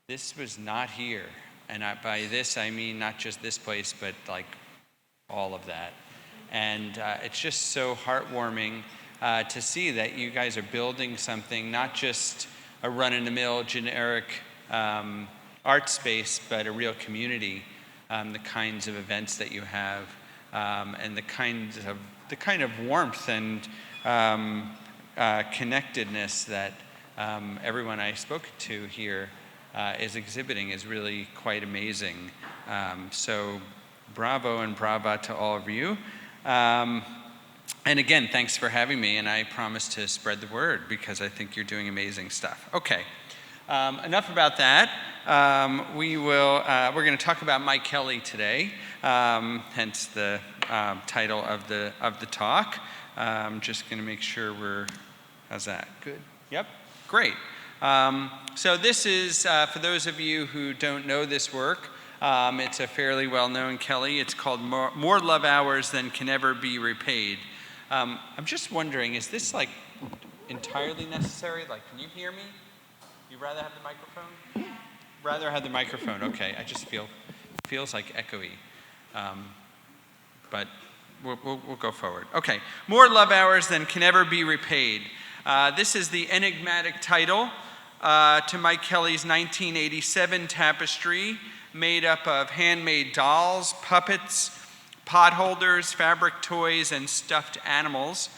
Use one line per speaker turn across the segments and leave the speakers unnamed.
this was not here. And by this, I mean not just this place, but like all of that. And it's just so heartwarming to see that you guys are building something, not just a run-of-the-mill generic art space, but a real community. The kinds of events that you have, and the kind of warmth and connectedness that everyone I spoke to here is exhibiting is really quite amazing. So bravo and brava to all of you. And again, thanks for having me, and I promise to spread the word because I think you're doing amazing stuff. Okay, enough about that. We're going to talk about Mike Kelley today, hence the title of the talk. I'm just going to make sure how's that? Good? Yep, great. So this is, for those of you who don't know this work, it's a fairly well-known Kelley. It's called More Love Hours Than Can Ever Be Repaid. I'm just wondering, is this like entirely necessary? Like, can you hear me? You'd rather have the microphone? Rather have the microphone, okay. I just feels like echoey. But we'll go forward. Okay, More Love Hours Than Can Ever Be Repaid. This is the enigmatic title to Mike Kelley's 1987 Tapestry, made up of handmade dolls, puppets, potholders, fabric toys, and stuffed animals,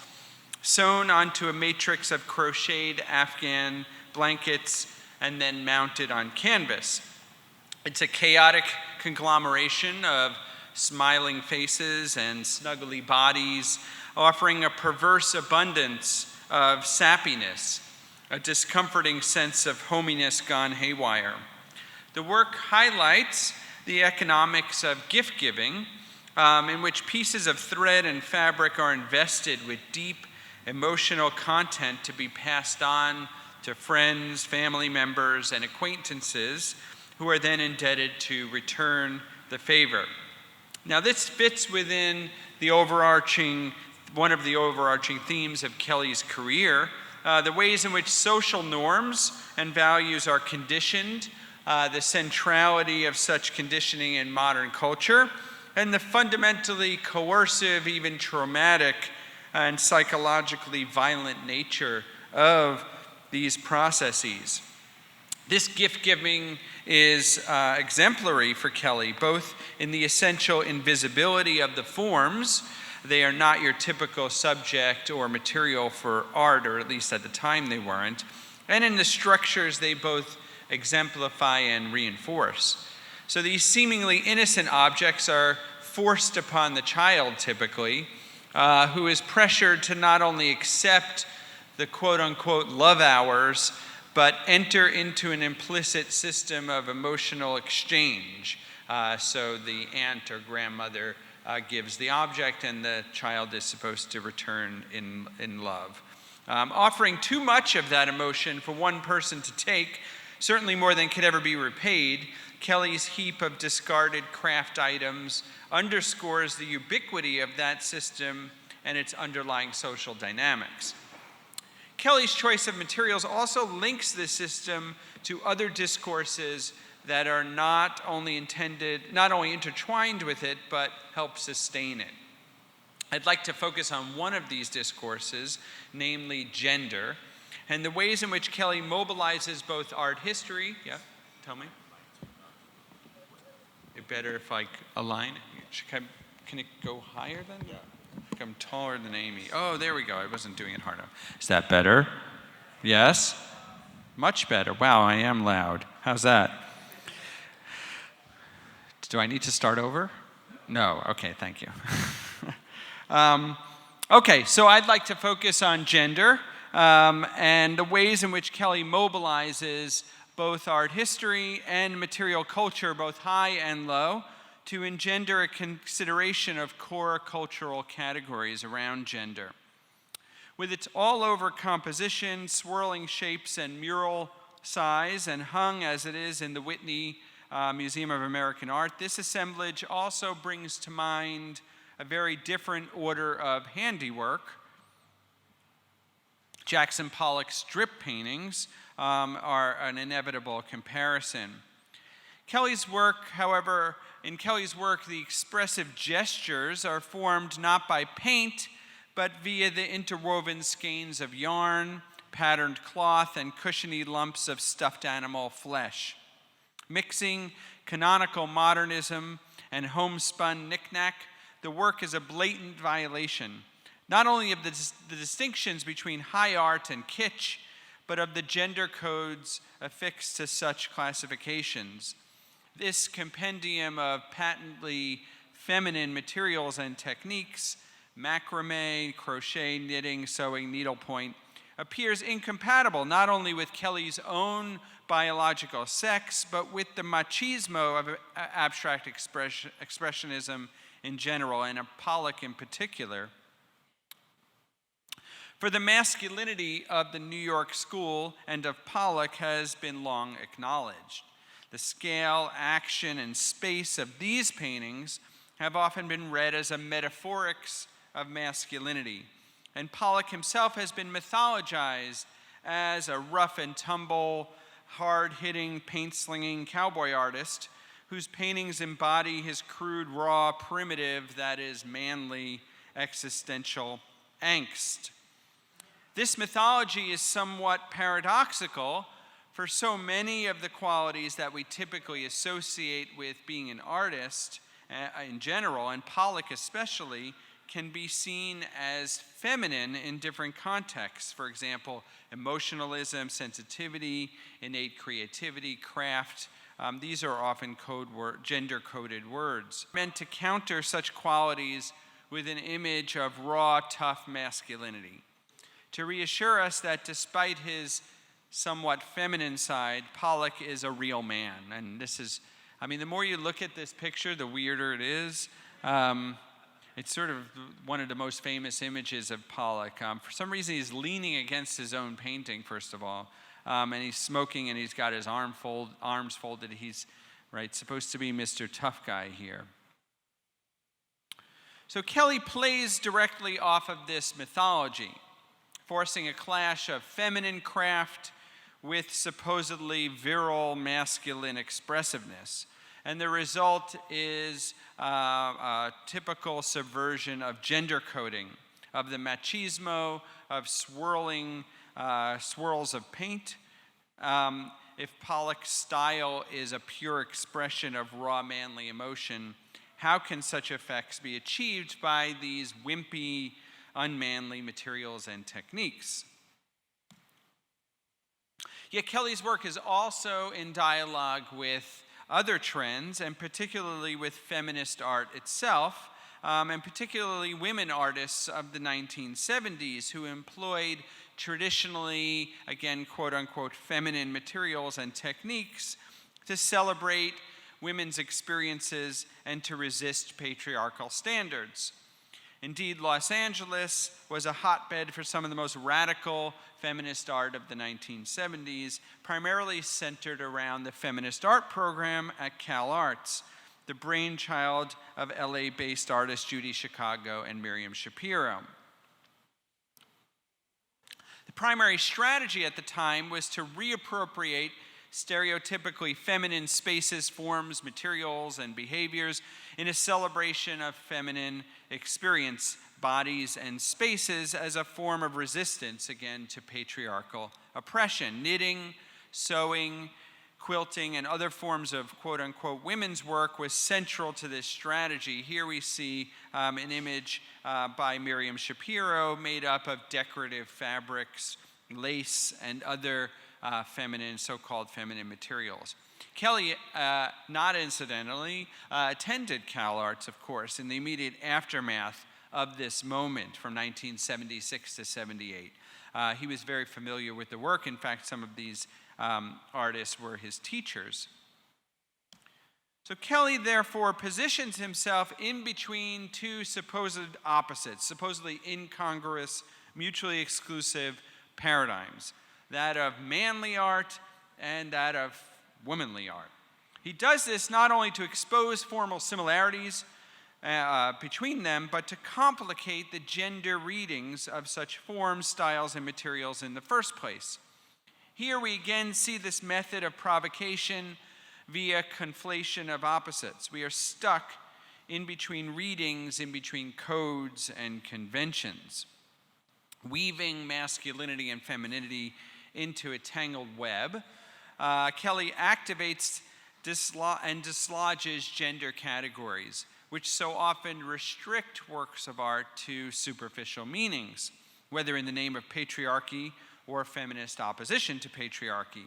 sewn onto a matrix of crocheted Afghan blankets and then mounted on canvas. It's a chaotic conglomeration of smiling faces and snuggly bodies, offering a perverse abundance of sappiness, a discomforting sense of hominess gone haywire. The work highlights the economics of gift giving, in which pieces of thread and fabric are invested with deep emotional content to be passed on to friends, family members, and acquaintances who are then indebted to return the favor. Now this fits within one of the overarching themes of Kelley's career, the ways in which social norms and values are conditioned, the centrality of such conditioning in modern culture, and the fundamentally coercive, even traumatic, and psychologically violent nature of these processes. This gift-giving is exemplary for Kelley, both in the essential invisibility of the forms. They are not your typical subject or material for art, or at least at the time they weren't, and in the structures they both exemplify and reinforce. So these seemingly innocent objects are forced upon the child, typically, who is pressured to not only accept the quote-unquote love hours, but enter into an implicit system of emotional exchange. So the aunt or grandmother gives the object, and the child is supposed to return in love. Offering too much of that emotion for one person to take, certainly more than could ever be repaid, Kelley's heap of discarded craft items underscores the ubiquity of that system and its underlying social dynamics. Kelley's choice of materials also links this system to other discourses that are not only intertwined with it, but help sustain it. I'd like to focus on one of these discourses, namely gender, and the ways in which Kelley mobilizes both art history. Yeah, tell me. It better if I align it. Can it go higher then? Yeah. I'm taller than Amy. Oh, there we go. I wasn't doing it hard enough. Is that better? Yes? Much better. Wow, I am loud. How's that? Do I need to start over? No. Okay, thank you. Okay, so I'd like to focus on gender and the ways in which Kelley mobilizes both art history and material culture, both high and low, to engender a consideration of core cultural categories around gender. With its all-over composition, swirling shapes, and mural size, and hung as it is in the Whitney Museum of American Art, this assemblage also brings to mind a very different order of handiwork. Jackson Pollock's strip paintings are an inevitable comparison. Kelley's work, however, in Kelley's work, the expressive gestures are formed not by paint, but via the interwoven skeins of yarn, patterned cloth, and cushiony lumps of stuffed animal flesh. Mixing canonical modernism and homespun knick-knack, the work is a blatant violation, not only of the distinctions between high art and kitsch, but of the gender codes affixed to such classifications. This compendium of patently feminine materials and techniques, macrame, crochet, knitting, sewing, needlepoint, appears incompatible not only with Kelley's own biological sex, but with the machismo of abstract expressionism in general, and of Pollock in particular. For the masculinity of the New York school and of Pollock has been long acknowledged. The scale, action, and space of these paintings have often been read as a metaphorics of masculinity, and Pollock himself has been mythologized as a rough and tumble, hard-hitting, paint-slinging cowboy artist whose paintings embody his crude, raw, primitive, that is, manly, existential angst. This mythology is somewhat paradoxical, for so many of the qualities that we typically associate with being an artist in general, and Pollock especially, can be seen as feminine in different contexts. For example, emotionalism, sensitivity, innate creativity, craft. These are often gender-coded words, meant to counter such qualities with an image of raw, tough masculinity, to reassure us that despite his somewhat feminine side, Pollock is a real man. And this is, the more you look at this picture, the weirder it is. It's sort of one of the most famous images of Pollock. For some reason, he's leaning against his own painting, first of all. And he's smoking, and he's got his arms folded. He's supposed to be Mr. Tough Guy here. So Kelley plays directly off of this mythology, forcing a clash of feminine craft with supposedly virile masculine expressiveness. And the result is a typical subversion of gender coding, of the machismo, of swirls of paint. If Pollock's style is a pure expression of raw manly emotion, how can such effects be achieved by these wimpy, unmanly materials and techniques? Yet Kelley's work is also in dialogue with other trends, and particularly with feminist art itself, and particularly women artists of the 1970s who employed traditionally, again, quote-unquote, feminine materials and techniques to celebrate women's experiences and to resist patriarchal standards. Indeed, Los Angeles was a hotbed for some of the most radical feminist art of the 1970s, primarily centered around the feminist art program at Cal Arts, the brainchild of LA-based artists Judy Chicago and Miriam Shapiro. The primary strategy at the time was to reappropriate stereotypically feminine spaces, forms, materials, and behaviors in a celebration of feminine experience, bodies, and spaces as a form of resistance, again, to patriarchal oppression. Knitting, sewing, quilting, and other forms of quote-unquote women's work was central to this strategy. Here we see an image by Miriam Shapiro made up of decorative fabrics, lace, and other so-called feminine materials. Kelley, not incidentally, attended Cal Arts, of course, in the immediate aftermath of this moment from 1976 to 78. He was very familiar with the work. In fact, some of these artists were his teachers. So Kelley, therefore, positions himself in between two supposed opposites, supposedly incongruous, mutually exclusive paradigms, that of manly art and that of womanly art. He does this not only to expose formal similarities between them, but to complicate the gender readings of such forms, styles, and materials in the first place. Here we again see this method of provocation via conflation of opposites. We are stuck in between readings, in between codes and conventions, weaving masculinity and femininity into a tangled web. Kelley activates and dislodges gender categories, which so often restrict works of art to superficial meanings, whether in the name of patriarchy or feminist opposition to patriarchy.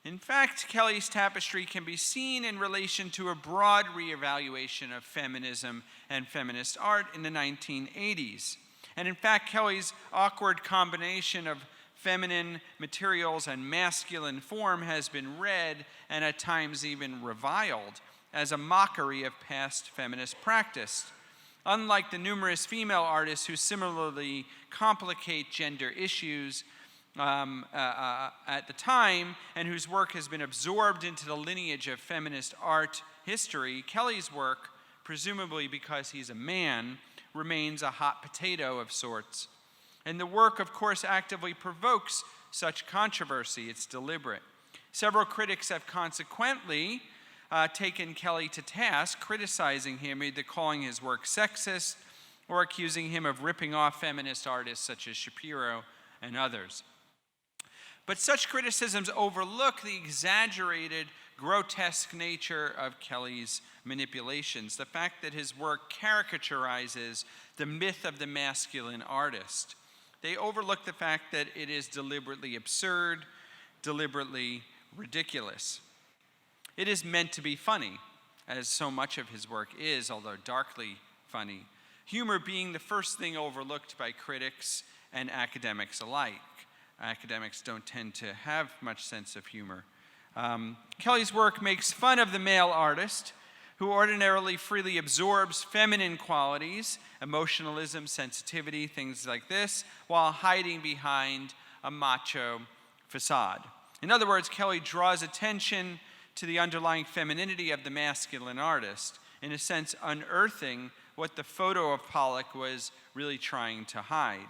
In fact, Kelley's Tapestry can be seen in relation to a broad reevaluation of feminism and feminist art in the 1980s. And in fact, Kelley's awkward combination of feminine materials and masculine form has been read and at times even reviled as a mockery of past feminist practice. Unlike the numerous female artists who similarly complicate gender issues at the time and whose work has been absorbed into the lineage of feminist art history, Kelley's work, presumably because he's a man, remains a hot potato of sorts. And the work, of course, actively provokes such controversy. It's deliberate. Several critics have consequently taken Kelley to task, criticizing him, either calling his work sexist or accusing him of ripping off feminist artists such as Shapiro and others. But such criticisms overlook the exaggerated, grotesque nature of Kelley's manipulations, the fact that his work caricaturizes the myth of the masculine artist. They overlook the fact that it is deliberately absurd, deliberately ridiculous. It is meant to be funny, as so much of his work is, although darkly funny. Humor being the first thing overlooked by critics and academics alike. Academics don't tend to have much sense of humor. Kelley's work makes fun of the male artist, who ordinarily freely absorbs feminine qualities, emotionalism, sensitivity, things like this, while hiding behind a macho facade. In other words, Kelley draws attention to the underlying femininity of the masculine artist, in a sense unearthing what the photo of Pollock was really trying to hide.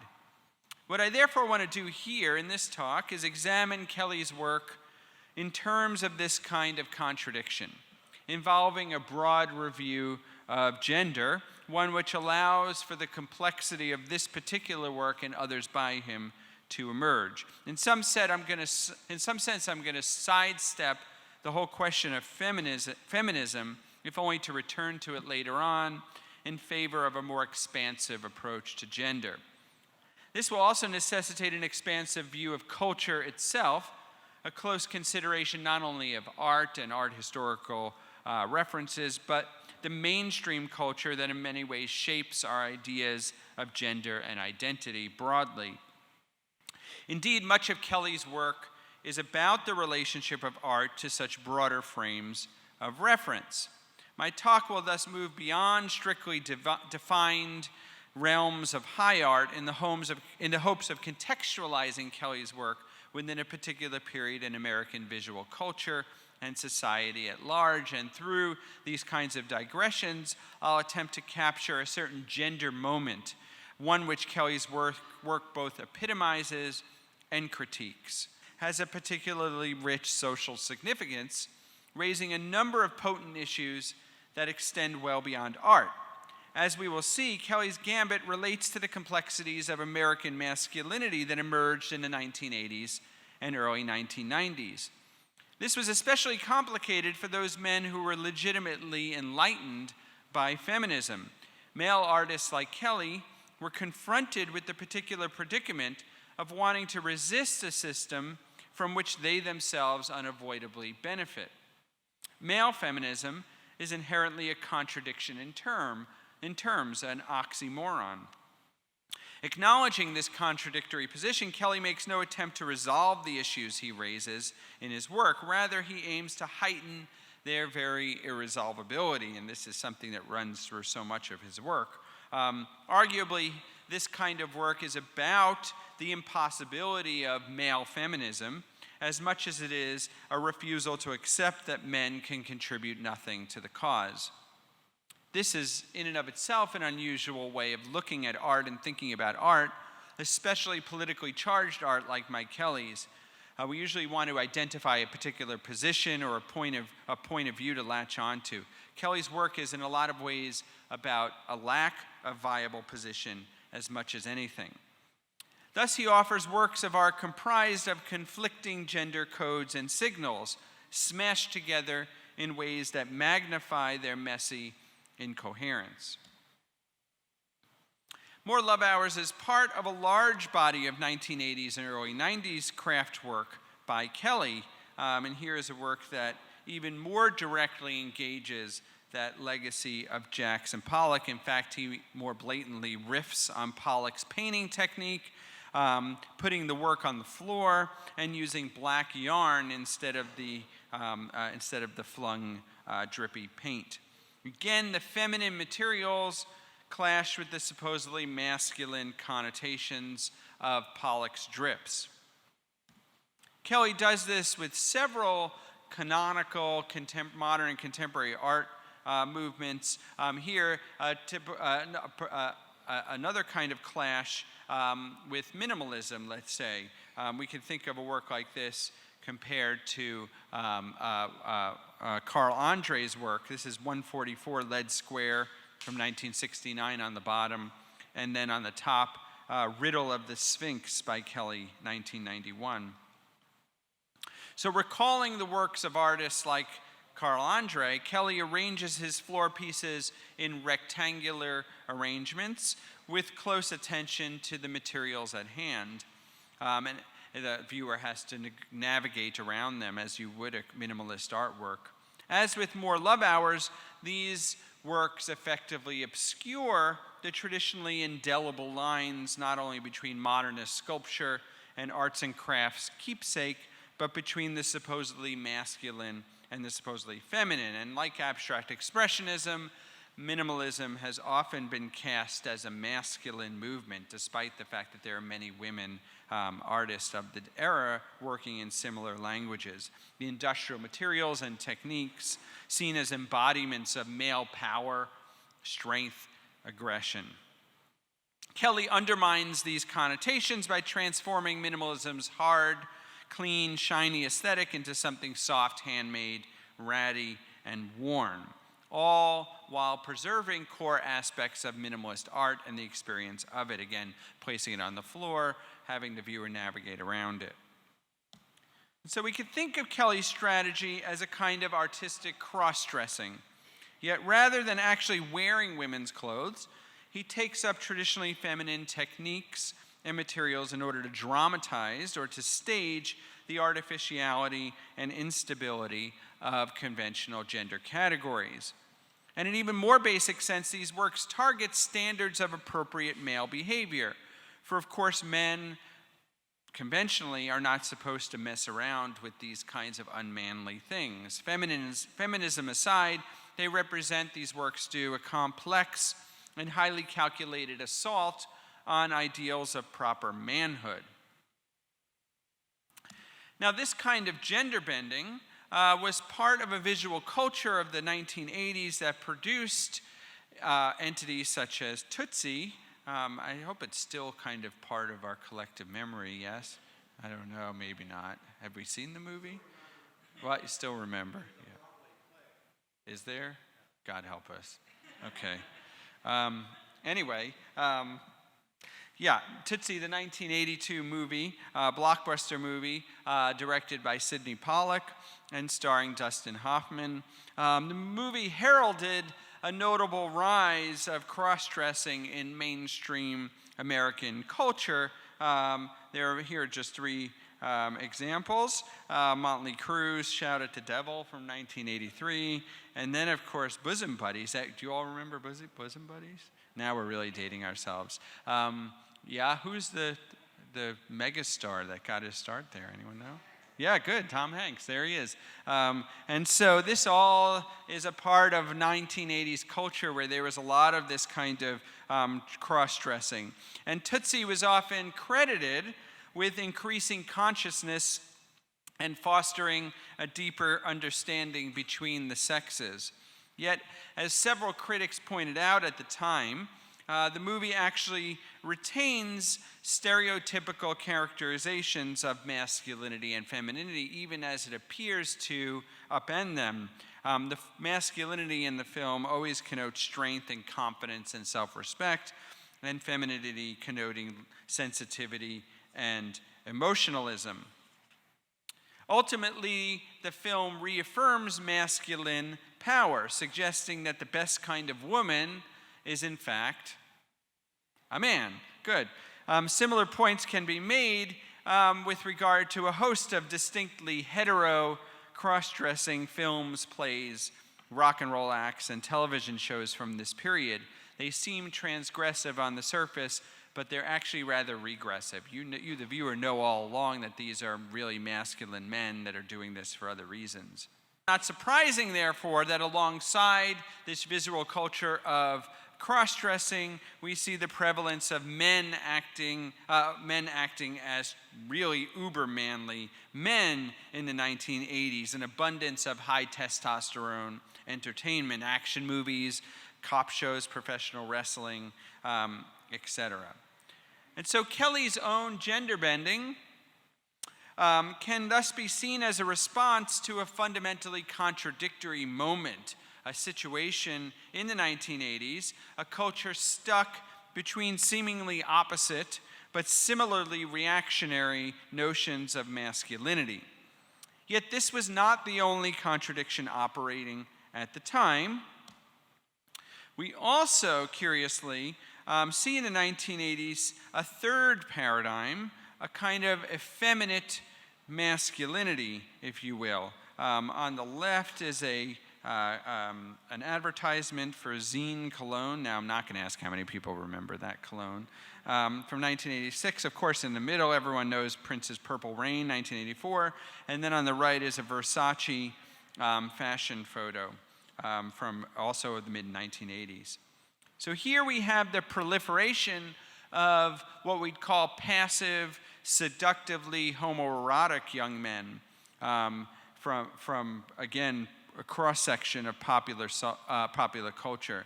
What I therefore want to do here in this talk is examine Kelley's work in terms of this kind of contradiction, involving a broad review of gender, one which allows for the complexity of this particular work and others by him to emerge. In some sense, I'm going to sidestep the whole question of feminism, if only to return to it later on, in favor of a more expansive approach to gender. This will also necessitate an expansive view of culture itself, a close consideration not only of art and art historical references, but the mainstream culture that in many ways shapes our ideas of gender and identity broadly. Indeed, much of Kelley's work is about the relationship of art to such broader frames of reference. My talk will thus move beyond strictly defined realms of high art in the hopes of contextualizing Kelley's work within a particular period in American visual culture and society at large. And through these kinds of digressions, I'll attempt to capture a certain gender moment, one which Kelley's work both epitomizes and critiques. Has a particularly rich social significance, raising a number of potent issues that extend well beyond art. As we will see, Kelley's gambit relates to the complexities of American masculinity that emerged in the 1980s and early 1990s. This was especially complicated for those men who were legitimately enlightened by feminism. Male artists like Kelley were confronted with the particular predicament of wanting to resist a system from which they themselves unavoidably benefit. Male feminism is inherently a contradiction in terms, an oxymoron. Acknowledging this contradictory position, Kelley makes no attempt to resolve the issues he raises in his work. Rather, he aims to heighten their very irresolvability, and this is something that runs through so much of his work. Arguably, this kind of work is about the impossibility of male feminism as much as it is a refusal to accept that men can contribute nothing to the cause. This is, in and of itself, an unusual way of looking at art and thinking about art, especially politically charged art like Mike Kelley's, we usually want to identify a particular position or a point of view to latch onto. Kelley's work is in a lot of ways about a lack of viable position as much as anything. Thus, he offers works of art comprised of conflicting gender codes and signals, smashed together in ways that magnify their messy incoherence. More Love Hours is part of a large body of 1980s and early 90s craft work by Kelley, and here is a work that even more directly engages that legacy of Jackson Pollock. In fact, he more blatantly riffs on Pollock's painting technique, putting the work on the floor and using black yarn instead of the flung drippy paint. Again, the feminine materials clash with the supposedly masculine connotations of Pollock's drips. Kelley does this with several canonical modern and contemporary art movements. Here, another kind of clash with minimalism, let's say. We can think of a work like this compared to Carl Andre's work. This is 144 Lead Square from 1969 on the bottom, and then on the top, Riddle of the Sphinx by Kelley, 1991. So recalling the works of artists like Carl Andre, Kelley arranges his floor pieces in rectangular arrangements with close attention to the materials at hand. And the viewer has to navigate around them as you would a minimalist artwork. As with More Love Hours, these works effectively obscure the traditionally indelible lines not only between modernist sculpture and arts and crafts keepsake, but between the supposedly masculine and the supposedly feminine. And like abstract expressionism, minimalism has often been cast as a masculine movement, despite the fact that there are many women artists of the era working in similar languages. The industrial materials and techniques seen as embodiments of male power, strength, aggression. Kelley undermines these connotations by transforming minimalism's hard, clean, shiny aesthetic into something soft, handmade, ratty, and worn, all while preserving core aspects of minimalist art and the experience of it. Again, placing it on the floor, having the viewer navigate around it. So we could think of Kelley's strategy as a kind of artistic cross-dressing. Yet rather than actually wearing women's clothes, he takes up traditionally feminine techniques and materials in order to dramatize or to stage the artificiality and instability of conventional gender categories. And in even more basic sense, these works target standards of appropriate male behavior. For of course, men conventionally are not supposed to mess around with these kinds of unmanly things. Feminism aside, they represent, these works do, a complex and highly calculated assault on ideals of proper manhood. Now, this kind of gender bending was part of a visual culture of the 1980s that produced entities such as Tootsie. I hope it's still kind of part of our collective memory, yes? I don't know, maybe not. Have we seen the movie? Well, you still remember. Yeah. Is there? God help us. Okay. Anyway, Tootsie, the 1982 movie, blockbuster movie, directed by Sidney Pollock and starring Dustin Hoffman. The movie heralded a notable rise of cross-dressing in mainstream American culture. Here are just three examples. Motley Crue's Shout at the Devil from 1983. And then, of course, Bosom Buddies. Do you all remember Bosom Buddies? Now we're really dating ourselves. Who's the megastar that got his start there? Anyone know? Yeah, good. Tom Hanks. There he is. And so this all is a part of 1980s culture where there was a lot of this kind of cross-dressing. And Tootsie was often credited with increasing consciousness and fostering a deeper understanding between the sexes. Yet, as several critics pointed out at the time, The movie actually retains stereotypical characterizations of masculinity and femininity, even as it appears to upend them. The masculinity in the film always connotes strength and confidence and self-respect, and femininity connoting sensitivity and emotionalism. Ultimately, the film reaffirms masculine power, suggesting that the best kind of woman is, in fact, a man. Good. Similar points can be made with regard to a host of distinctly hetero, cross-dressing films, plays, rock and roll acts, and television shows from this period. They seem transgressive on the surface, but they're actually rather regressive. You, the viewer, know all along that these are really masculine men that are doing this for other reasons. Not surprising, therefore, that alongside this visual culture of cross-dressing, we see the prevalence of men acting as really uber-manly men in the 1980s, an abundance of high testosterone entertainment, action movies, cop shows, professional wrestling, etc. And so Kelley's own gender bending can thus be seen as a response to a fundamentally contradictory moment, a situation in the 1980s, a culture stuck between seemingly opposite but similarly reactionary notions of masculinity. Yet this was not the only contradiction operating at the time. We also, curiously, see in the 1980s a third paradigm, a kind of effeminate masculinity, if you will. On the left is an advertisement for Zine cologne. Now, I'm not going to ask how many people remember that cologne. From 1986, of course, in the middle, everyone knows Prince's Purple Rain, 1984. And then on the right is a Versace fashion photo from also the mid-1980s. So here we have the proliferation of what we'd call passive, seductively homoerotic young men from again, a cross-section of popular culture.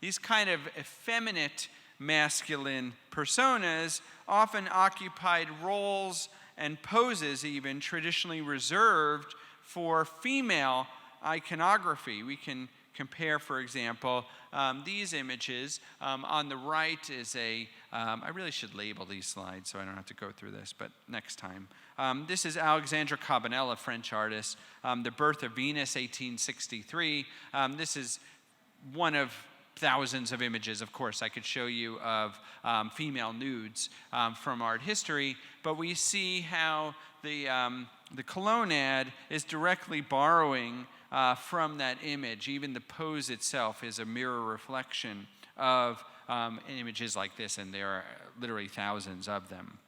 These kind of effeminate masculine personas often occupied roles and poses even traditionally reserved for female iconography. We can compare, for example, these images. On the right is I really should label these slides so I don't have to go through this, but next time. This is Alexandre Cabanel, a French artist. The Birth of Venus, 1863. This is one of thousands of images, of course, I could show you of female nudes from art history, but we see how the cologne ad is directly borrowing from that image. Even the pose itself is a mirror reflection of images like this, and there are literally thousands of them.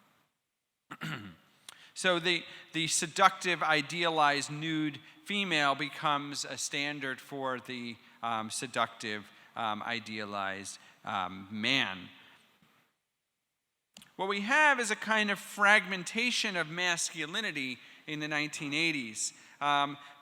So the seductive, idealized, nude female becomes a standard for the seductive, idealized man. What we have is a kind of fragmentation of masculinity in the 1980s,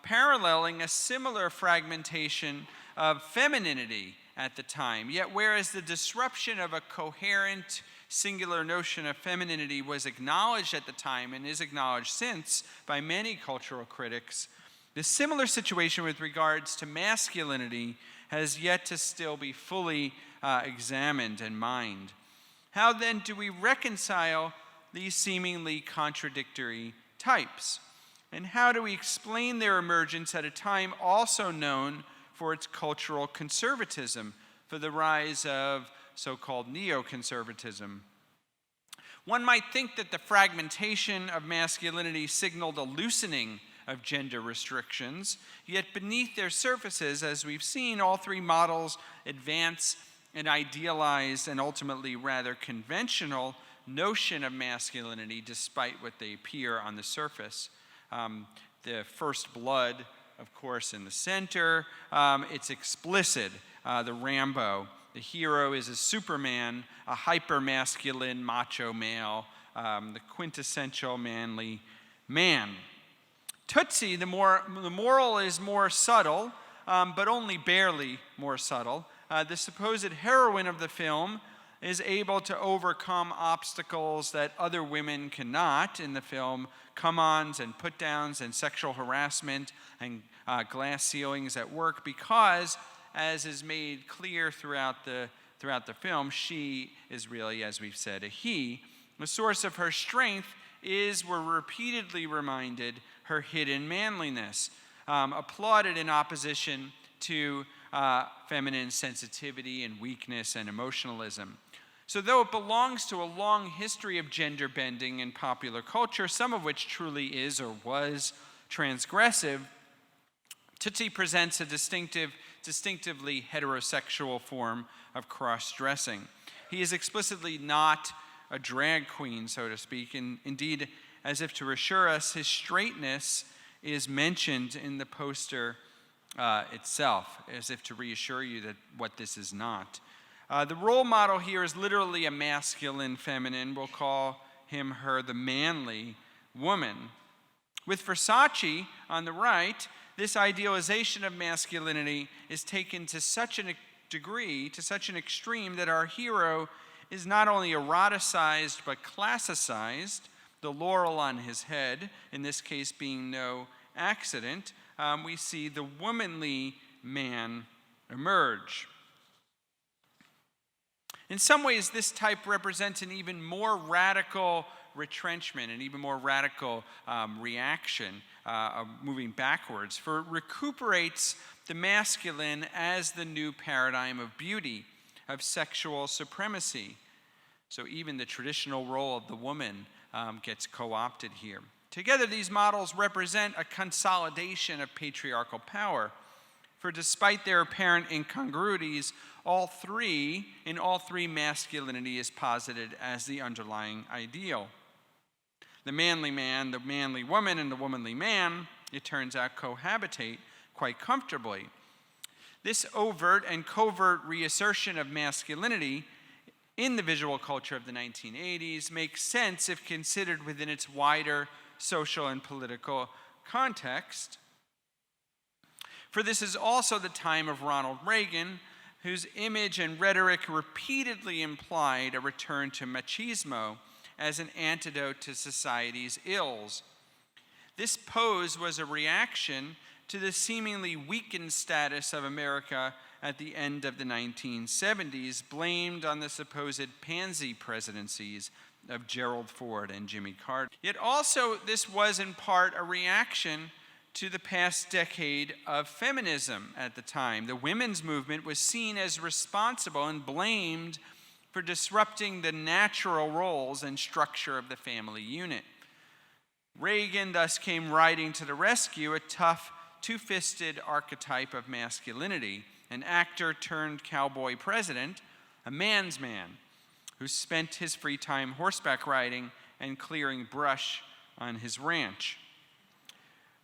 paralleling a similar fragmentation of femininity at the time. Yet whereas the disruption of a coherent, singular notion of femininity was acknowledged at the time and is acknowledged since by many cultural critics, the similar situation with regards to masculinity has yet to still be fully examined and mined. How then do we reconcile these seemingly contradictory types? And how do we explain their emergence at a time also known for its cultural conservatism, for the rise of so-called neoconservatism? One might think that the fragmentation of masculinity signaled a loosening of gender restrictions, yet beneath their surfaces, as we've seen, all three models advance an idealized and ultimately rather conventional notion of masculinity despite what they appear on the surface. The first blood, of course, in the center. It's explicit, the Rambo. The hero is a Superman, a hyper-masculine macho male, the quintessential manly man. Tootsie, the moral is more subtle, but only barely more subtle. the supposed heroine of the film is able to overcome obstacles that other women cannot in the film, come-ons and put-downs and sexual harassment and glass ceilings at work, because, as is made clear throughout the film, she is really, as we've said, a he. The source of her strength is, we're repeatedly reminded, her hidden manliness, applauded in opposition to feminine sensitivity and weakness and emotionalism. So though it belongs to a long history of gender bending in popular culture, some of which truly is or was transgressive, Tootsie presents a distinctively heterosexual form of cross-dressing. He is explicitly not a drag queen, so to speak, and indeed, as if to reassure us, his straightness is mentioned in the poster itself, as if to reassure you that what this is not. The role model here is literally a masculine feminine. We'll call him, her, the manly woman. With Versace on the right, this idealization of masculinity is taken to such a degree, to such an extreme, that our hero is not only eroticized but classicized, the laurel on his head, in this case being no accident. We see the womanly man emerge. In some ways, this type represents an even more radical retrenchment, an even more radical reaction, moving backwards, for it recuperates the masculine as the new paradigm of beauty, of sexual supremacy. So even the traditional role of the woman gets co-opted here. Together, these models represent a consolidation of patriarchal power. For despite their apparent incongruities, in all three, masculinity is posited as the underlying ideal. The manly man, the manly woman, and the womanly man, it turns out, cohabitate quite comfortably. This overt and covert reassertion of masculinity in the visual culture of the 1980s makes sense if considered within its wider social and political context. For this is also the time of Ronald Reagan, whose image and rhetoric repeatedly implied a return to machismo as an antidote to society's ills. This pose was a reaction to the seemingly weakened status of America at the end of the 1970s, blamed on the supposed pansy presidencies of Gerald Ford and Jimmy Carter. Yet also, this was in part a reaction to the past decade of feminism at the time. The women's movement was seen as responsible and blamed for disrupting the natural roles and structure of the family unit. Reagan thus came riding to the rescue, a tough, two-fisted archetype of masculinity, an actor turned cowboy president, a man's man, who spent his free time horseback riding and clearing brush on his ranch.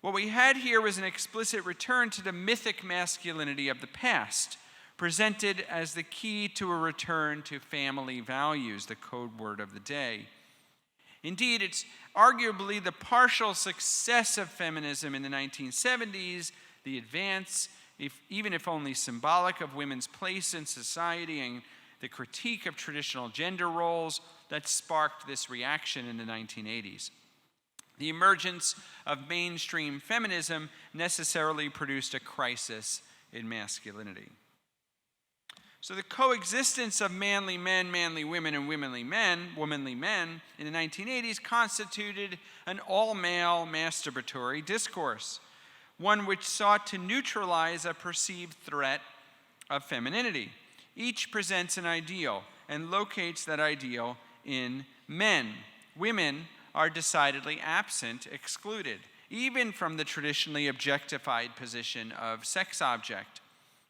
What we had here was an explicit return to the mythic masculinity of the past, presented as the key to a return to family values, the code word of the day. Indeed, it's arguably the partial success of feminism in the 1970s, the advance, even if only symbolic, of women's place in society and the critique of traditional gender roles that sparked this reaction in the 1980s. The emergence of mainstream feminism necessarily produced a crisis in masculinity. So the coexistence of manly men, manly women, and womanly men in the 1980s constituted an all-male masturbatory discourse, one which sought to neutralize a perceived threat of femininity. Each presents an ideal and locates that ideal in men. Women are decidedly absent, excluded, even from the traditionally objectified position of sex object.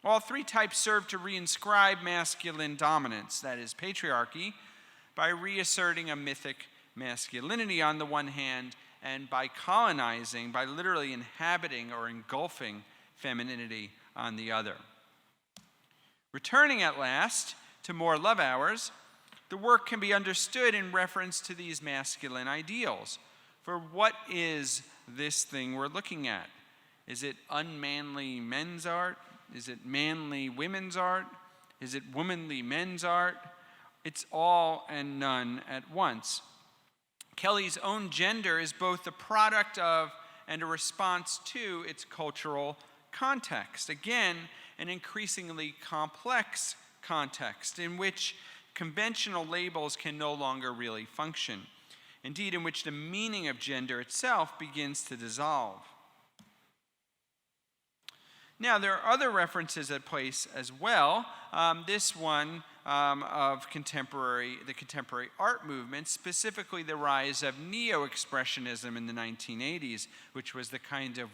All three types serve to reinscribe masculine dominance, that is, patriarchy, by reasserting a mythic masculinity on the one hand, and by colonizing, by literally inhabiting or engulfing femininity on the other. Returning at last to More Love Hours, the work can be understood in reference to these masculine ideals. For what is this thing we're looking at? Is it unmanly men's art? Is it manly women's art? Is it womanly men's art? It's all and none at once. Kelley's own gender is both the product of and a response to its cultural context. Again, an increasingly complex context in which conventional labels can no longer really function. Indeed, in which the meaning of gender itself begins to dissolve. Now, there are other references at place as well. This one of the contemporary art movement, specifically the rise of Neo Expressionism in the 1980s, which was the kind of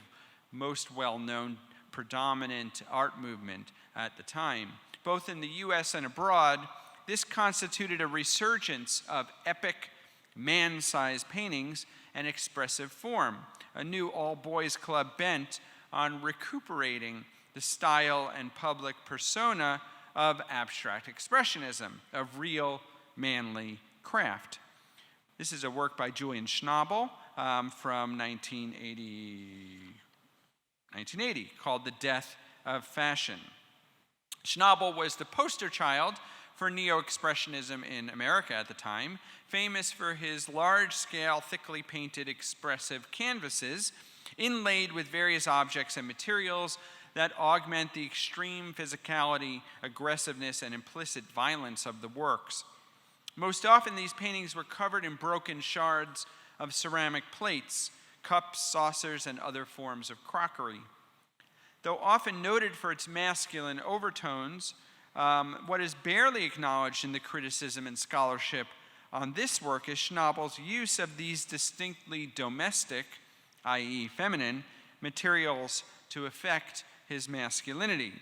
most well-known predominant art movement at the time. Both in the US and abroad, this constituted a resurgence of epic, man-sized paintings and expressive form, a new all-boys club bent on recuperating the style and public persona of abstract expressionism, of real manly craft. This is a work by Julian Schnabel from 1980 called The Death of Fashion. Schnabel was the poster child for Neo-Expressionism in America at the time, famous for his large-scale, thickly painted, expressive canvases inlaid with various objects and materials that augment the extreme physicality, aggressiveness, and implicit violence of the works. Most often, these paintings were covered in broken shards of ceramic plates, cups, saucers, and other forms of crockery. Though often noted for its masculine overtones, what is barely acknowledged in the criticism and scholarship on this work is Schnabel's use of these distinctly domestic, i.e. feminine, materials to affect his masculinity.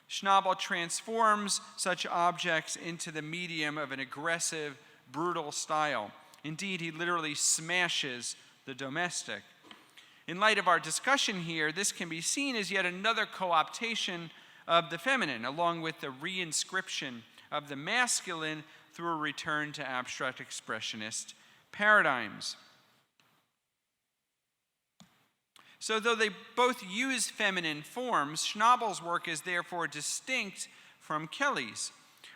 Schnabel transforms such objects into the medium of an aggressive, brutal style. Indeed, he literally smashes the domestic. In light of our discussion here, this can be seen as yet another co-optation of the feminine, along with the reinscription of the masculine through a return to abstract expressionist paradigms. So though they both use feminine forms, Schnabel's work is therefore distinct from Kelley's.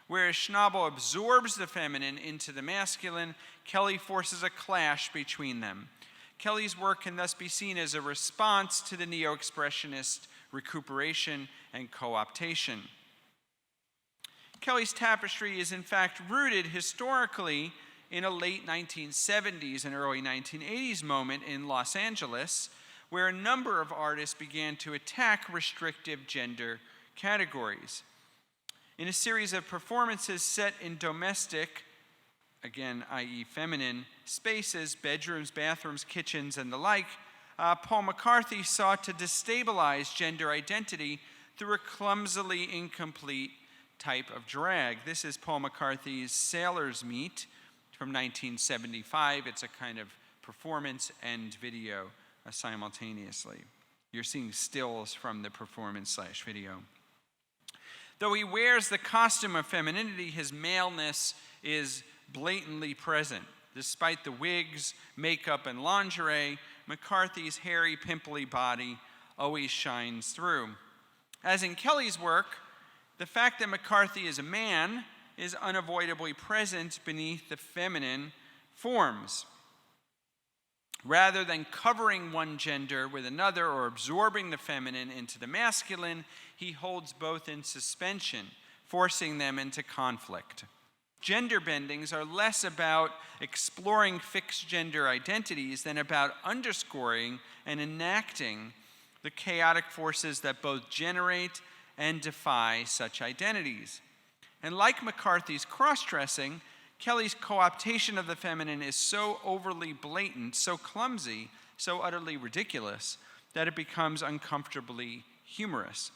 Whereas Schnabel absorbs the feminine into the masculine, Kelley forces a clash between them. Kelley's work can thus be seen as a response to the neo-expressionist recuperation and co-optation. Kelley's Tapestry is in fact rooted historically in a late 1970s and early 1980s moment in Los Angeles, where a number of artists began to attack restrictive gender categories. In a series of performances set in domestic, again, i.e. feminine, spaces, bedrooms, bathrooms, kitchens, and the like, Paul McCarthy sought to destabilize gender identity through a clumsily incomplete type of drag. This is Paul McCarthy's Sailor's Meet from 1975. It's a kind of performance and video simultaneously. You're seeing stills from the performance/video. Though he wears the costume of femininity, his maleness is blatantly present. Despite the wigs, makeup, and lingerie, McCarthy's hairy, pimply body always shines through. As in Kelley's work, the fact that McCarthy is a man is unavoidably present beneath the feminine forms. Rather than covering one gender with another or absorbing the feminine into the masculine, he holds both in suspension, forcing them into conflict. Gender bendings are less about exploring fixed gender identities than about underscoring and enacting the chaotic forces that both generate and defy such identities. And like McCarthy's cross-dressing, Kelley's co-optation of the feminine is so overly blatant, so clumsy, so utterly ridiculous, that it becomes uncomfortably humorous.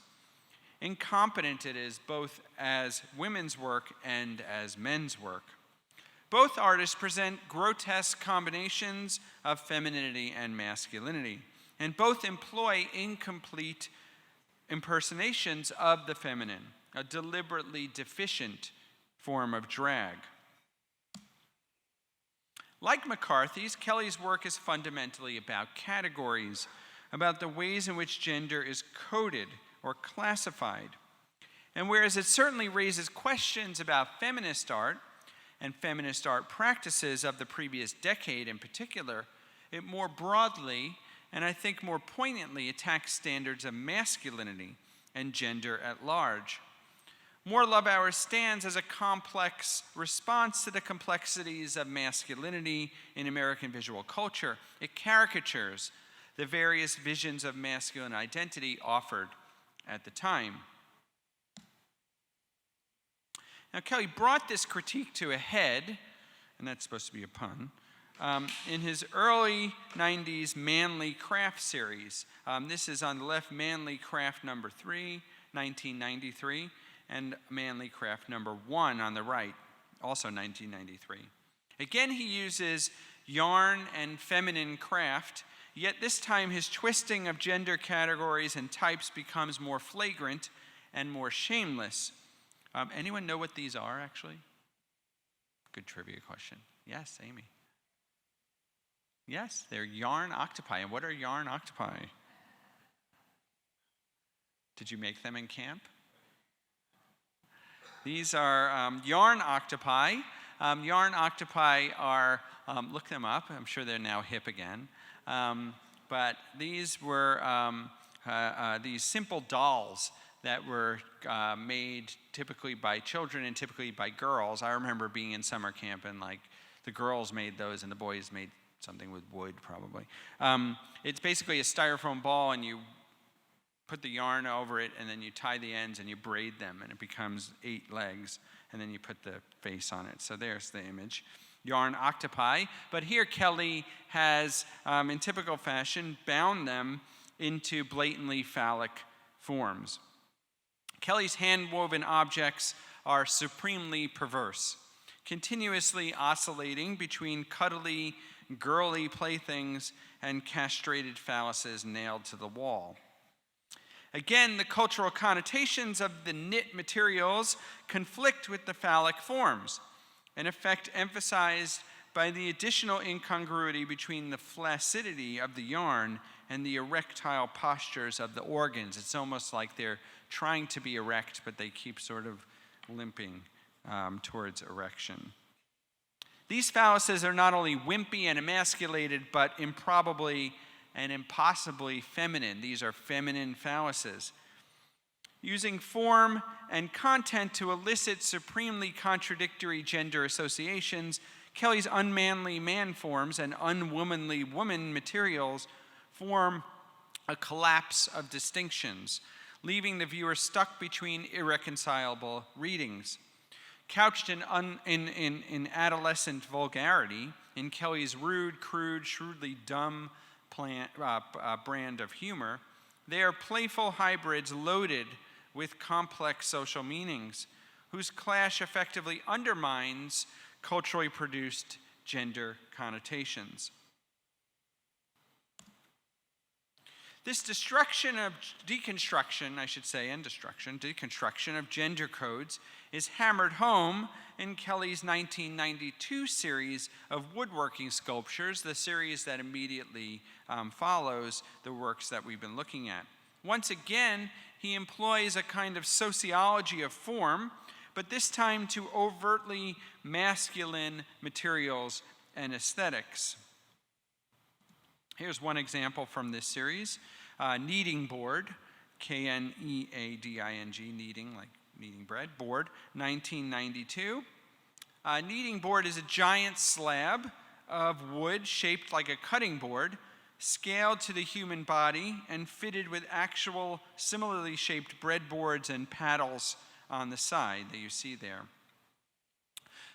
Incompetent it is both as women's work and as men's work. Both artists present grotesque combinations of femininity and masculinity, and both employ incomplete impersonations of the feminine, a deliberately deficient form of drag. Like McCarthy's, Kelley's work is fundamentally about categories, about the ways in which gender is coded or classified. And whereas it certainly raises questions about feminist art and feminist art practices of the previous decade in particular, it more broadly, and I think more poignantly, attacks standards of masculinity and gender at large. More Love Hours stands as a complex response to the complexities of masculinity in American visual culture. It caricatures the various visions of masculine identity offered at the time. Now, Kelley brought this critique to a head, and that's supposed to be a pun, in his early 90s Manly Craft series. This is on the left, Manly Craft number 3, 1993. And Manly Craft number 1 on the right, also 1993. Again, he uses yarn and feminine craft, yet this time his twisting of gender categories and types becomes more flagrant and more shameless. Anyone know what these are, actually? Good trivia question. Yes, Amy. Yes, they're yarn octopi. And what are yarn octopi? Did you make them in camp? These are yarn octopi. Yarn octopi are, look them up, I'm sure they're now hip again. But these were these simple dolls that were made typically by children and typically by girls. I remember being in summer camp and like the girls made those and the boys made something with wood probably. It's basically a styrofoam ball and you put the yarn over it, and then you tie the ends and you braid them, and it becomes 8 legs, and then you put the face on it. So there's the image. Yarn octopi. But here Kelley has, in typical fashion, bound them into blatantly phallic forms. Kelley's hand-woven objects are supremely perverse, continuously oscillating between cuddly, girly playthings and castrated phalluses nailed to the wall. Again, the cultural connotations of the knit materials conflict with the phallic forms, an effect emphasized by the additional incongruity between the flaccidity of the yarn and the erectile postures of the organs. It's almost like they're trying to be erect, but they keep sort of limping towards erection. These phalluses are not only wimpy and emasculated, but improbably and impossibly feminine. These are feminine phalluses. Using form and content to elicit supremely contradictory gender associations, Kelley's unmanly man forms and unwomanly woman materials form a collapse of distinctions, leaving the viewer stuck between irreconcilable readings. Couched in adolescent vulgarity, in Kelley's rude, crude, shrewdly dumb brand of humor, they are playful hybrids loaded with complex social meanings, whose clash effectively undermines culturally produced gender connotations. This deconstruction of gender codes is hammered home in Kelley's 1992 series of woodworking sculptures, the series that immediately follows the works that we've been looking at. Once again, he employs a kind of sociology of form, but this time to overtly masculine materials and aesthetics. Here's one example from this series, Kneading Board, K-N-E-A-D-I-N-G, kneading, like kneading bread, board, 1992. Kneading board is a giant slab of wood shaped like a cutting board, scaled to the human body and fitted with actual similarly shaped breadboards and paddles on the side that you see there.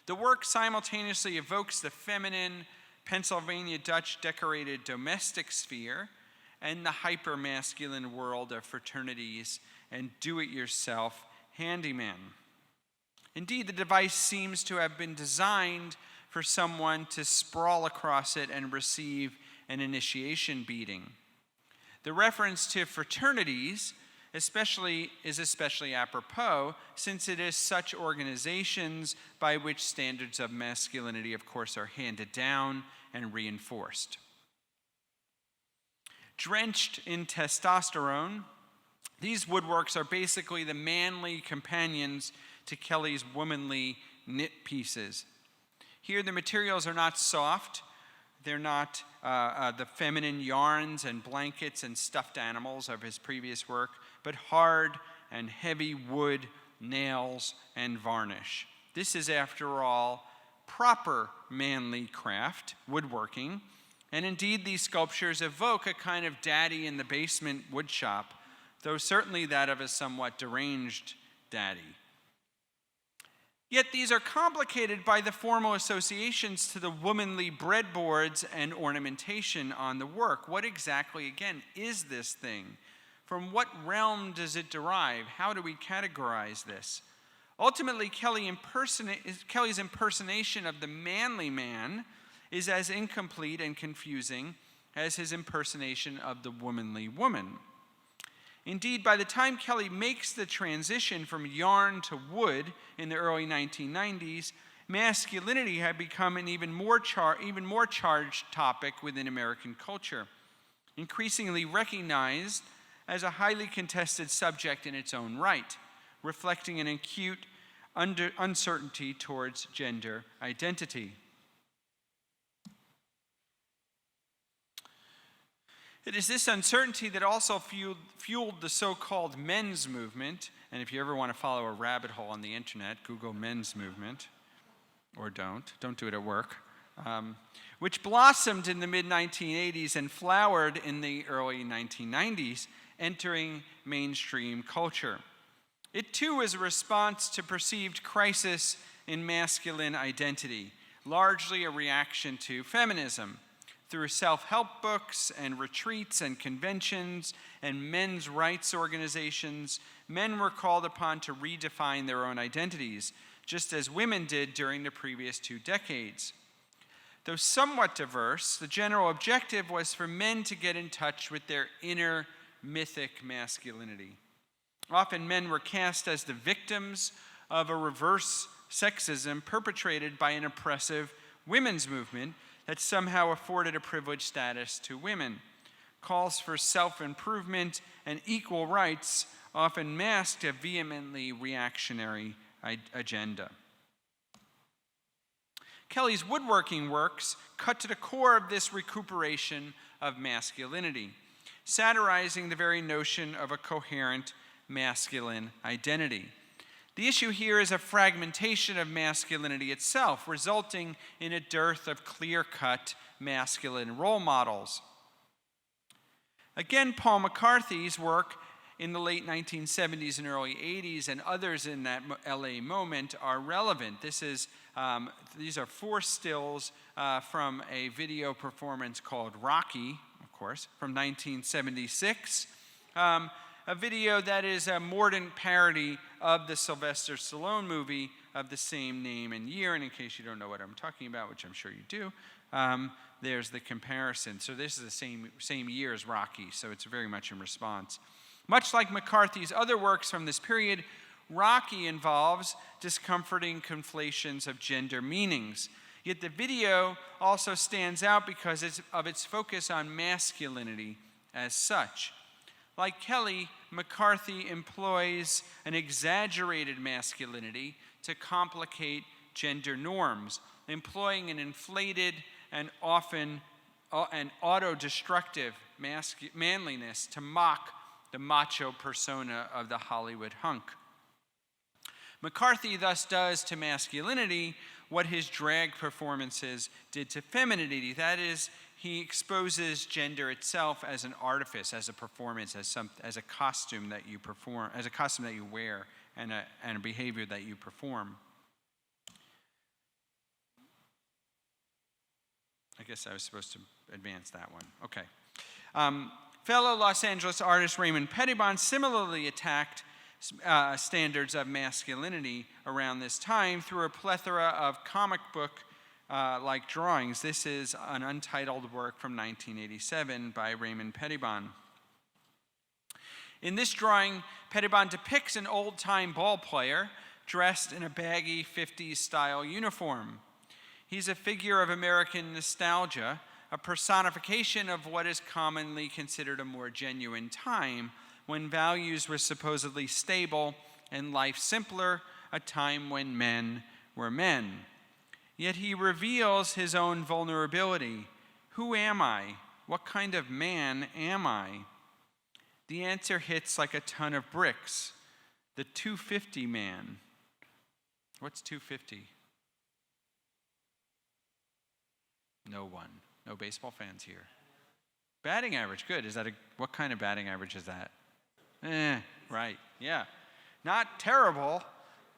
The work simultaneously evokes the feminine, Pennsylvania Dutch decorated domestic sphere and the hyper-masculine world of fraternities and do-it-yourself handyman. Indeed, the device seems to have been designed for someone to sprawl across it and receive an initiation beating. The reference to fraternities is especially apropos, since it is such organizations by which standards of masculinity, of course, are handed down and reinforced. Drenched in testosterone, These woodworks are basically the manly companions to Kelley's womanly knit pieces. Here the materials are not soft. They're not the feminine yarns and blankets and stuffed animals of his previous work, but hard and heavy wood, nails, and varnish. This is, after all, proper manly craft, woodworking, and indeed these sculptures evoke a kind of daddy in the basement woodshop, though certainly that of a somewhat deranged daddy. Yet these are complicated by the formal associations to the womanly breadboards and ornamentation on the work. What exactly, again, is this thing? From what realm does it derive? How do we categorize this? Ultimately, Kelley's impersonation of the manly man is as incomplete and confusing as his impersonation of the womanly woman. Indeed, by the time Kelley makes the transition from yarn to wood in the early 1990s, masculinity had become an even more charged topic within American culture, increasingly recognized as a highly contested subject in its own right, reflecting an acute uncertainty towards gender identity. It is this uncertainty that also fueled the so-called men's movement. And if you ever want to follow a rabbit hole on the internet, Google men's movement, or don't do it at work, which blossomed in the mid-1980s and flowered in the early 1990s, entering mainstream culture. It too was a response to perceived crisis in masculine identity, largely a reaction to feminism. Through self-help books and retreats and conventions and men's rights organizations, men were called upon to redefine their own identities, just as women did during the previous 2 decades. Though somewhat diverse, the general objective was for men to get in touch with their inner mythic masculinity. Often men were cast as the victims of a reverse sexism perpetrated by an oppressive women's movement that somehow afforded a privileged status to women. Calls for self-improvement and equal rights often masked a vehemently reactionary agenda. Kelley's woodworking works cut to the core of this recuperation of masculinity, satirizing the very notion of a coherent masculine identity. The issue here is a fragmentation of masculinity itself, resulting in a dearth of clear-cut masculine role models. Again, Paul McCarthy's work in the late 1970s and early 80s and others in that LA moment are relevant. These are 4 stills from a video performance called Rocky, of course, from 1976. A video that is a mordant parody of the Sylvester Stallone movie of the same name and year. And in case you don't know what I'm talking about, which I'm sure you do, there's the comparison. So this is the same year as Rocky, so it's very much in response. Much like McCarthy's other works from this period, Rocky involves discomforting conflations of gender meanings. Yet the video also stands out because of its focus on masculinity as such. Like Kelley, McCarthy employs an exaggerated masculinity to complicate gender norms, employing an inflated and often an auto-destructive manliness to mock the macho persona of the Hollywood hunk. McCarthy thus does to masculinity what his drag performances did to femininity. That is, he exposes gender itself as an artifice, as a performance, as a costume that you perform, as a costume that you wear, and a behavior that you perform. I guess I was supposed to advance that one. Okay. Fellow Los Angeles artist Raymond Pettibon similarly attacked standards of masculinity around this time through a plethora of comic book like drawings. This is an untitled work from 1987 by Raymond Pettibon. In this drawing, Pettibon depicts an old-time ball player dressed in a baggy 50s-style uniform. He's a figure of American nostalgia, a personification of what is commonly considered a more genuine time, when values were supposedly stable and life simpler, a time when men were men. Yet he reveals his own vulnerability. Who am I? What kind of man am I? The answer hits like a ton of bricks. The 250 man. What's 250? No one. No baseball fans here. Batting average, good. What kind of batting average is that? Right, yeah. Not terrible,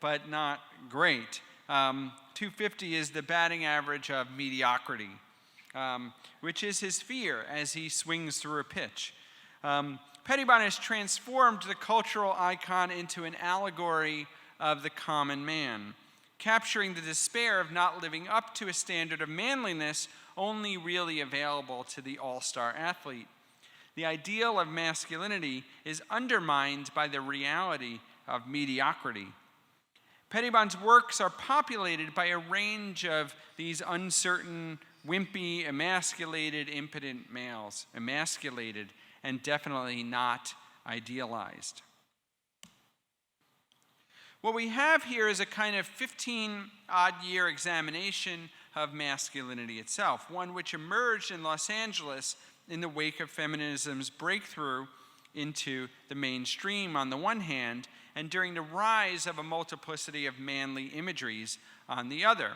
but not great. 250 is the batting average of mediocrity, which is his fear as he swings through a pitch. Pettibon has transformed the cultural icon into an allegory of the common man, capturing the despair of not living up to a standard of manliness only really available to the all-star athlete. The ideal of masculinity is undermined by the reality of mediocrity. Pettibon's works are populated by a range of these uncertain, wimpy, emasculated, impotent males, emasculated and definitely not idealized. What we have here is a kind of 15-odd-year examination of masculinity itself, one which emerged in Los Angeles in the wake of feminism's breakthrough into the mainstream on the one hand, and during the rise of a multiplicity of manly imageries on the other.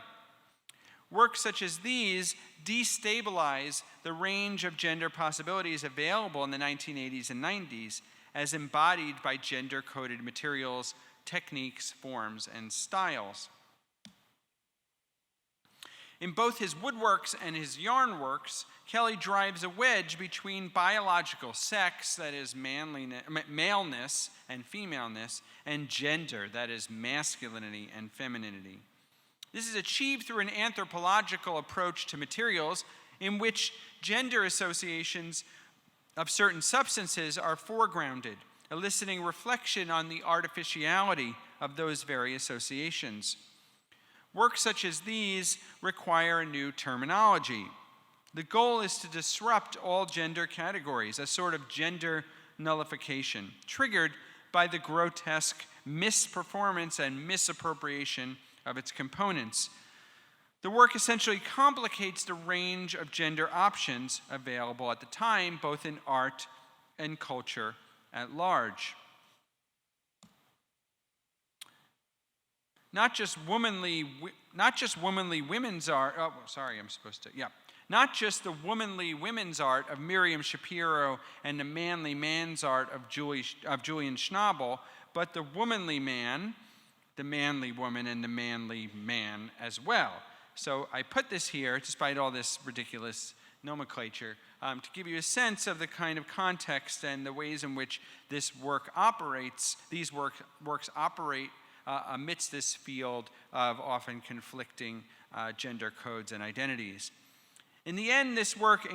Works such as these destabilize the range of gender possibilities available in the 1980s and 90s as embodied by gender-coded materials, techniques, forms, and styles. In both his woodworks and his yarn works, Kelley drives a wedge between biological sex, that is maleness and femaleness, and gender, that is masculinity and femininity. This is achieved through an anthropological approach to materials in which gender associations of certain substances are foregrounded, eliciting reflection on the artificiality of those very associations. Works such as these require a new terminology. The goal is to disrupt all gender categories, a sort of gender nullification, triggered by the grotesque misperformance and misappropriation of its components. The work essentially complicates the range of gender options available at the time, both in art and culture at large. Not just womanly women's art. Not just the womanly women's art of Miriam Shapiro and the manly man's art of Julian Schnabel, but the womanly man, the manly woman, and the manly man as well. So I put this here, despite all this ridiculous nomenclature, to give you a sense of the kind of context and the ways in which this work operates. These works operate amidst this field of often conflicting gender codes and identities. In the end, this work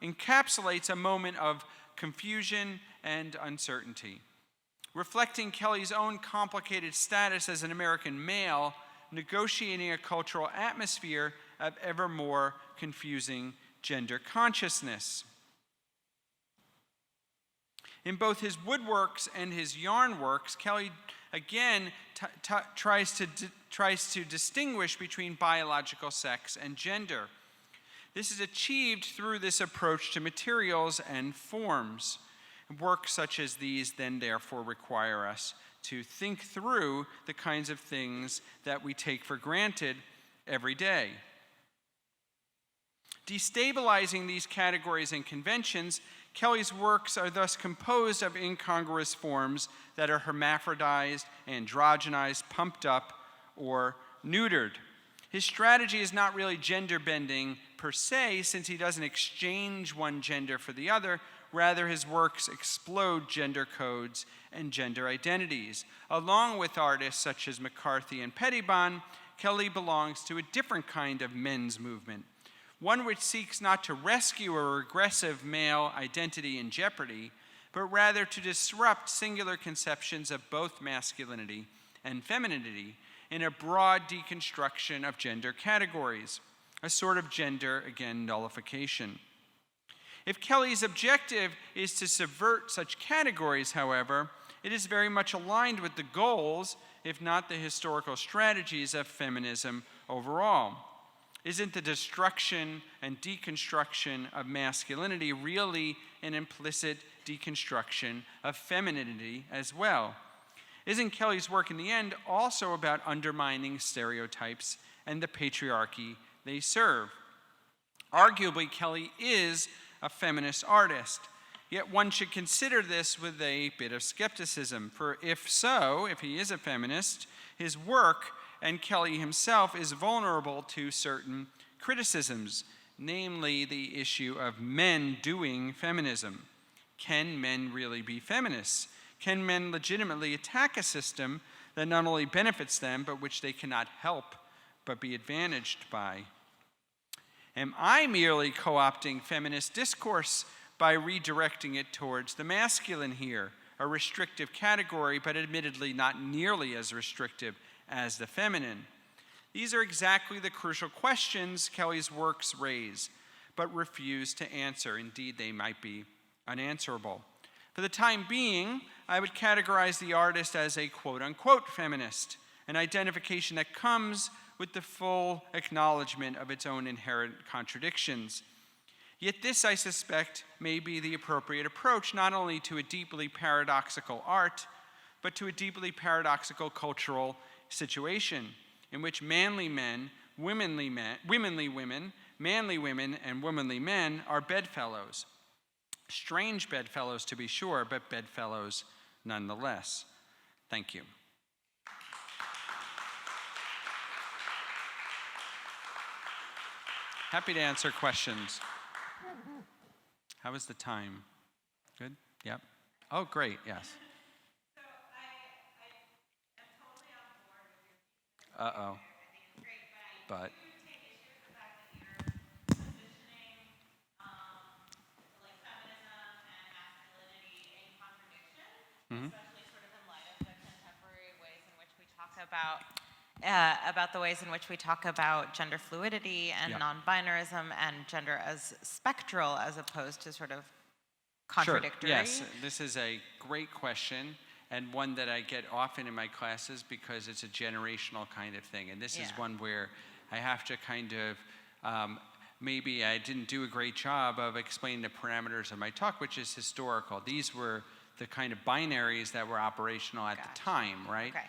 encapsulates a moment of confusion and uncertainty, reflecting Kelley's own complicated status as an American male, negotiating a cultural atmosphere of ever more confusing gender consciousness. In both his woodworks and his yarn works, Kelley again tries to distinguish between biological sex and gender. This is achieved through this approach to materials and forms. Works such as these then therefore require us to think through the kinds of things that we take for granted every day. Destabilizing these categories and conventions, Kelley's works are thus composed of incongruous forms that are hermaphrodized, androgenized, pumped up, or neutered. His strategy is not really gender bending per se, since he doesn't exchange one gender for the other. Rather, his works explode gender codes and gender identities. Along with artists such as McCarthy and Pettibon, Kelley belongs to a different kind of men's movement, one which seeks not to rescue a regressive male identity in jeopardy, but rather to disrupt singular conceptions of both masculinity and femininity in a broad deconstruction of gender categories, a sort of gender, again, nullification. If Kelley's objective is to subvert such categories, however, it is very much aligned with the goals, if not the historical strategies, of feminism overall. Isn't the destruction and deconstruction of masculinity really an implicit deconstruction of femininity as well? Isn't Kelley's work in the end also about undermining stereotypes and the patriarchy they serve? Arguably, Kelley is a feminist artist, yet one should consider this with a bit of skepticism, for if he is a feminist, his work and Kelley himself is vulnerable to certain criticisms, namely the issue of men doing feminism. Can men really be feminists? Can men legitimately attack a system that not only benefits them, but which they cannot help but be advantaged by? Am I merely co-opting feminist discourse by redirecting it towards the masculine here, a restrictive category, but admittedly not nearly as restrictive as the feminine? These are exactly the crucial questions Kelley's works raise, but refuse to answer. Indeed, they might be unanswerable. For the time being, I would categorize the artist as a quote-unquote feminist, an identification that comes with the full acknowledgement of its own inherent contradictions. Yet this, I suspect, may be the appropriate approach not only to a deeply paradoxical art, but to a deeply paradoxical cultural situation in which manly men, womanly women, manly women, and womanly men are bedfellows. Strange bedfellows, to be sure, but bedfellows nonetheless. Thank you. Happy to answer questions. How is the time? Good? Yep. Oh, great, yes.
So I'm totally on board with your
Uh-oh.
I think it's great,
But
do take issue with the fact that you're positioning like feminism and masculinity in contradiction, especially sort of in light of the contemporary ways in which we talk about the ways in which we talk about gender fluidity and non-binarism and gender as spectral as opposed to sort of contradictory.
Sure. Yes, this is a great question and one that I get often in my classes because it's a generational kind of thing. And this is one where I have to kind of, maybe I didn't do a great job of explaining the parameters of my talk, which is historical. These were the kind of binaries that were operational at the time, right?
Okay.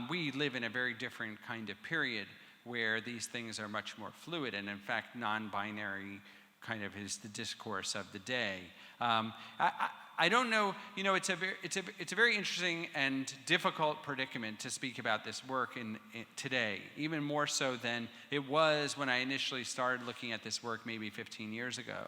We live in a very different kind of period where these things are much more fluid, and in fact, non-binary kind of is the discourse of the day. I don't know, you know, it's a very interesting and difficult predicament to speak about this work in today, even more so than it was when I initially started looking at this work maybe 15 years ago,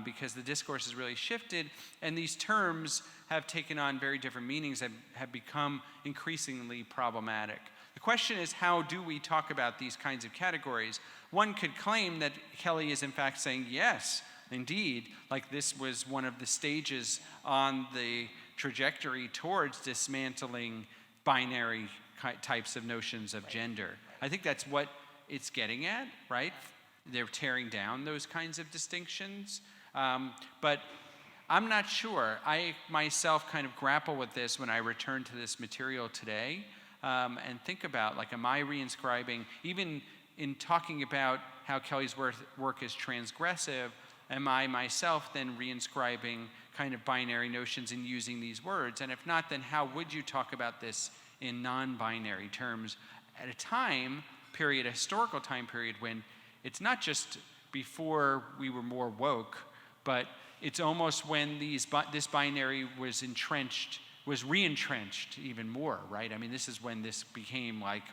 because the discourse has really shifted, and these terms have taken on very different meanings and have become increasingly problematic. The question is, how do we talk about these kinds of categories? One could claim that Kelley is in fact saying, yes, indeed, like this was one of the stages on the trajectory towards dismantling binary types of notions of gender. I think that's what it's getting at, right? They're tearing down those kinds of distinctions. But I'm not sure. I myself kind of grapple with this when I return to this material today and think about, like, am I reinscribing, even in talking about how Kelley's work is transgressive, am I myself then reinscribing kind of binary notions and using these words? And if not, then how would you talk about this in non-binary terms at a time period, a historical time period, when it's not just before we were more woke, but it's almost when this binary was re-entrenched even more, right? I mean, this is when this became like,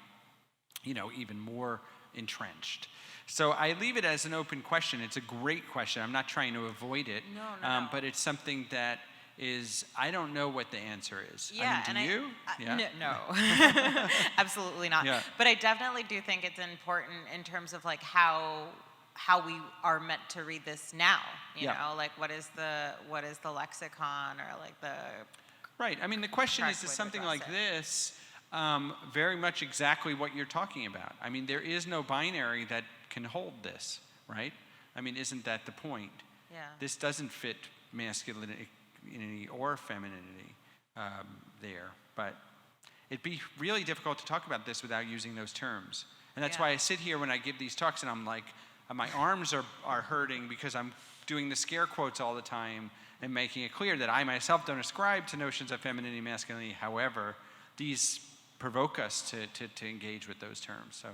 you know, even more entrenched. So I leave it as an open question. It's a great question. I'm not trying to avoid it.
No.
But it's something that is, I don't know what the answer is.
Yeah,
I mean, do you?
No, absolutely not.
Yeah.
But I definitely do think it's important in terms of like how we are meant to read this now. You know, like what is the lexicon or like the
right. I mean, the question is something like this very much exactly what you're talking about. I mean, there is no binary that can hold this, right? I mean, isn't that the point? This doesn't fit masculinity or femininity there. But it'd be really difficult to talk about this without using those terms. And that's why I sit here when I give these talks and I'm like, my arms are hurting because I'm doing the scare quotes all the time and making it clear that I myself don't ascribe to notions of femininity and masculinity. However, these provoke us to engage with those terms.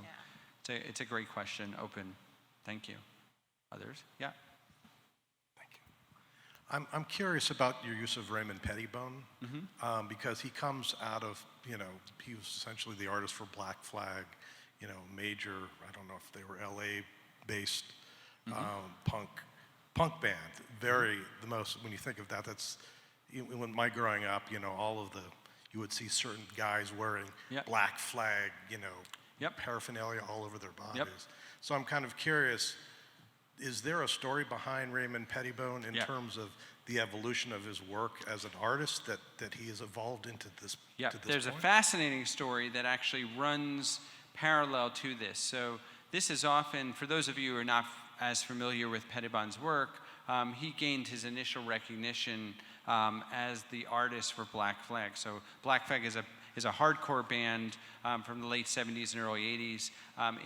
So it's a great question, open. Thank you. Others? Yeah?
Thank you. I'm curious about your use of Raymond Pettibon, because he comes out of, he was essentially the artist for Black Flag, major, I don't know if they were LA-based punk band. The most, when you think of that, that's, when my growing up, all of you would see certain guys wearing Black Flag, paraphernalia all over their bodies. So I'm kind of curious, is there a story behind Raymond Pettibon in terms of the evolution of his work as an artist that he has evolved into this
There's
point?
a fascinating story that actually runs parallel to this. So this is often, for those of you who are not as familiar with Pettibon's work, he gained his initial recognition as the artist for Black Flag. So Black Flag is a hardcore band from the late 70s and early 80s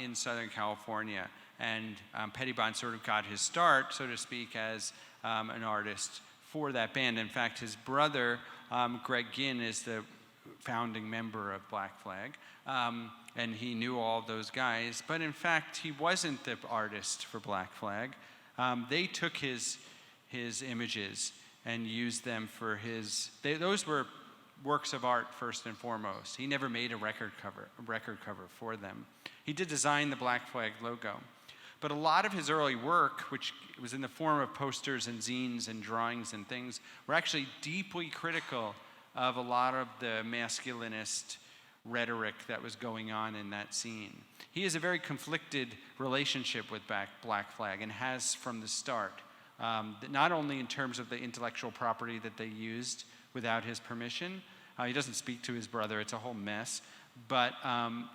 in Southern California. And Pettibon sort of got his start, so to speak, as an artist for that band. In fact, his brother, Greg Ginn, is the founding member of Black Flag. And he knew all those guys. But in fact, he wasn't the artist for Black Flag. They took his images and used them for those were works of art first and foremost. He never made a record cover for them. He did design the Black Flag logo. But a lot of his early work, which was in the form of posters and zines and drawings and things, were actually deeply critical of a lot of the masculinist rhetoric that was going on in that scene. He has a very conflicted relationship with Black Flag and has from the start, not only in terms of the intellectual property that they used without his permission. He doesn't speak to his brother, it's a whole mess, but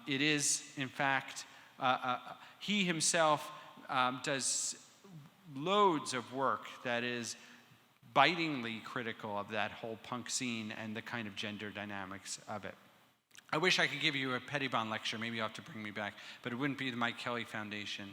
it is, in fact, he himself does loads of work that is bitingly critical of that whole punk scene and the kind of gender dynamics of it. I wish I could give you a Pettibon lecture. Maybe you'll have to bring me back, but it wouldn't be the Mike Kelley Foundation.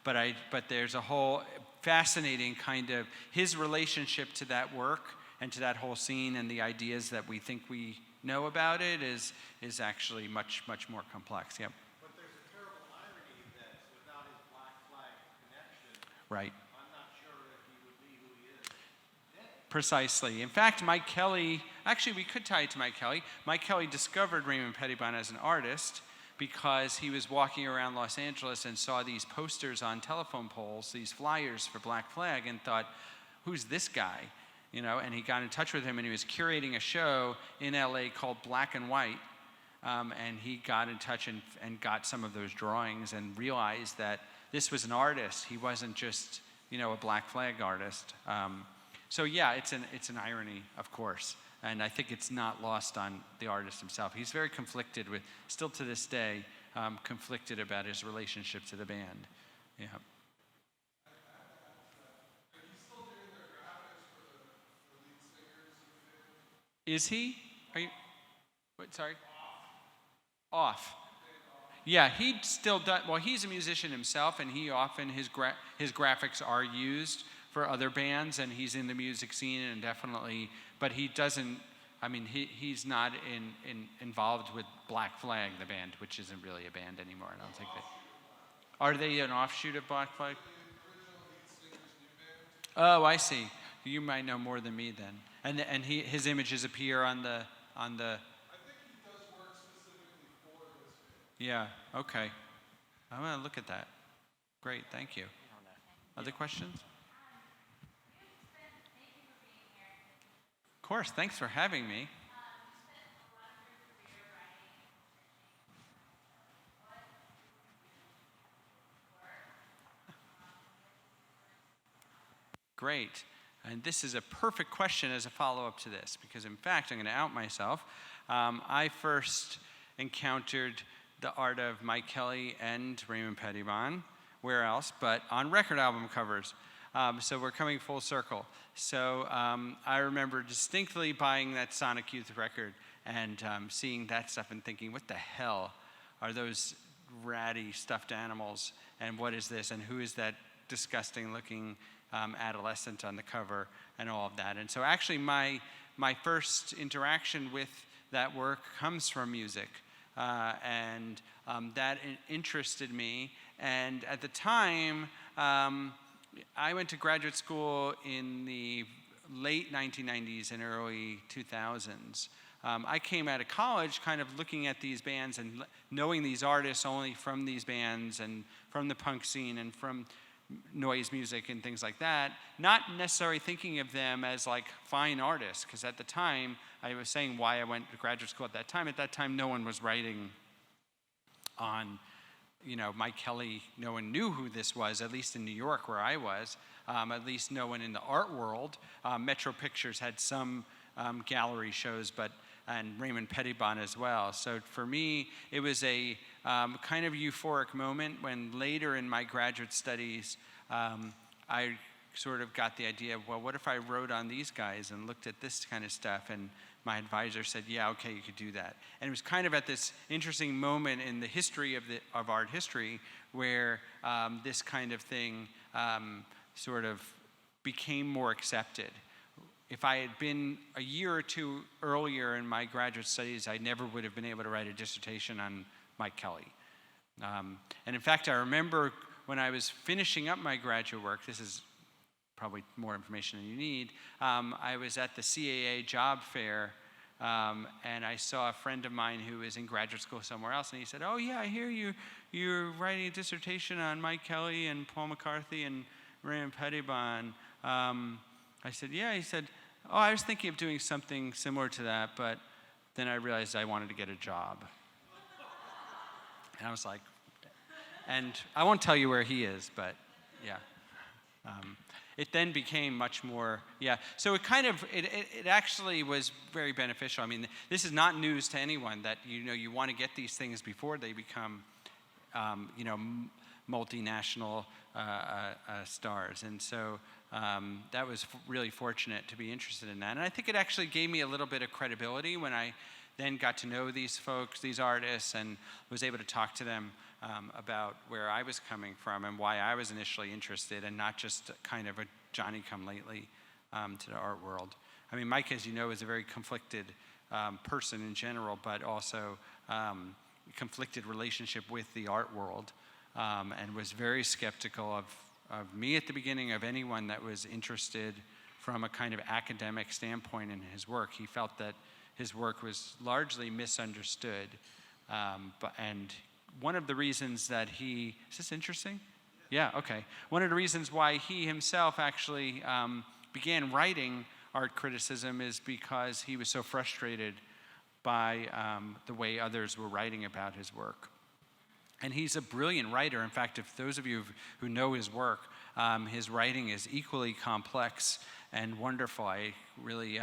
But there's a whole fascinating kind of his relationship to that work and to that whole scene and the ideas that we think we know about it is actually much, much more complex. Yep.
But there's a terrible irony that without his Black Flag connection,
Right.
I'm not sure if he would be who he is today.
Precisely. In fact, Mike Kelley, actually we could tie it to Mike Kelley. Mike Kelley discovered Raymond Pettibon as an artist because he was walking around Los Angeles and saw these posters on telephone poles, these flyers for Black Flag, and thought, who's this guy? And he got in touch with him, and he was curating a show in LA called Black and White, and he got in touch and got some of those drawings and realized that this was an artist. He wasn't just, a Black Flag artist. So yeah, it's an irony, of course, and I think it's not lost on the artist himself. He's very conflicted with, still to this day, conflicted about his relationship to the band. Yeah. Is he? Are you? What? Sorry. Off. Yeah, he still does. Well, he's a musician himself, and he often his graphics are used for other bands, and he's in the music scene, and definitely. But he doesn't. I mean, he's not involved with Black Flag, the band, which isn't really a band anymore. I don't think they. Are they an offshoot of Black Flag? Oh, I see. You might know more than me then. And his images appear on the. I think
he does work specifically for this band.
Yeah. Okay. I'm gonna look at that. Great. Thank you. Other questions? Of course. Thanks for having me. Great. And this is a perfect question as a follow-up to this, because in fact, I'm going to out myself. I first encountered the art of Mike Kelley and Raymond Pettibon, where else, but on record album covers. So we're coming full circle. So I remember distinctly buying that Sonic Youth record and seeing that stuff and thinking, what the hell are those ratty stuffed animals? And what is this? And who is that disgusting looking adolescent on the cover and all of that? And so actually my first interaction with that work comes from music. And that interested me. And at the time, I went to graduate school in the late 1990s and early 2000s. I came out of college kind of looking at these bands and knowing these artists only from these bands and from the punk scene and from noise music and things like that, not necessarily thinking of them as like fine artists, because at the time, I was saying why I went to graduate school at that time. At that time, no one was writing on, Mike Kelley. No one knew who this was, at least in New York where I was, at least no one in the art world. Metro Pictures had some gallery shows, and Raymond Pettibon as well. So for me, it was a kind of euphoric moment when later in my graduate studies, I sort of got the idea of, well, what if I wrote on these guys and looked at this kind of stuff? And my advisor said, yeah, okay, you could do that. And it was kind of at this interesting moment in the history of art history where this kind of thing sort of became more accepted. If I had been a year or two earlier in my graduate studies, I never would have been able to write a dissertation on Mike Kelley. And in fact, I remember when I was finishing up my graduate work, this is probably more information than you need, I was at the CAA job fair, and I saw a friend of mine who was in graduate school somewhere else, and he said, oh yeah, I hear you're writing a dissertation on Mike Kelley and Paul McCarthy and Raymond Pettibon. I said, yeah. He said, oh, I was thinking of doing something similar to that, but then I realized I wanted to get a job. And I was like, and I won't tell you where he is, but yeah. It then became much more, yeah. So it actually was very beneficial. I mean, this is not news to anyone that, you want to get these things before they become, multinational stars. And so that was really fortunate to be interested in that. And I think it actually gave me a little bit of credibility when I then got to know these folks, these artists, and was able to talk to them about where I was coming from and why I was initially interested, and not just kind of a Johnny-come-lately to the art world. I mean, Mike, as you know, is a very conflicted person in general, but also conflicted relationship with the art world, and was very skeptical of me at the beginning, of anyone that was interested from a kind of academic standpoint in his work. He felt that his work was largely misunderstood. And one of the reasons that is this interesting? Yeah, okay. One of the reasons why he himself actually began writing art criticism is because he was so frustrated by the way others were writing about his work. And he's a brilliant writer. In fact, if those of you who know his work, his writing is equally complex and wonderful. I really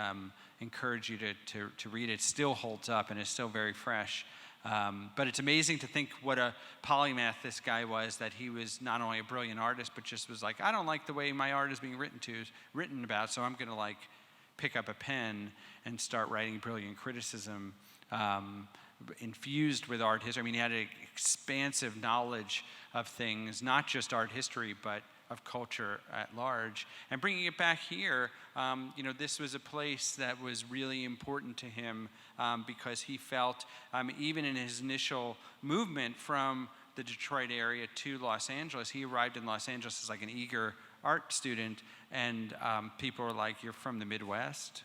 encourage you to read it. It still holds up and is still very fresh. But it's amazing to think what a polymath this guy was, that he was not only a brilliant artist, but just was like, I don't like the way my art is being written about, so I'm going to pick up a pen and start writing brilliant criticism infused with art history. I mean, he had an expansive knowledge of things, not just art history, but of culture at large. And bringing it back here, this was a place that was really important to him because he felt, even in his initial movement from the Detroit area to Los Angeles, he arrived in Los Angeles as an eager art student, and people were like, you're from the Midwest?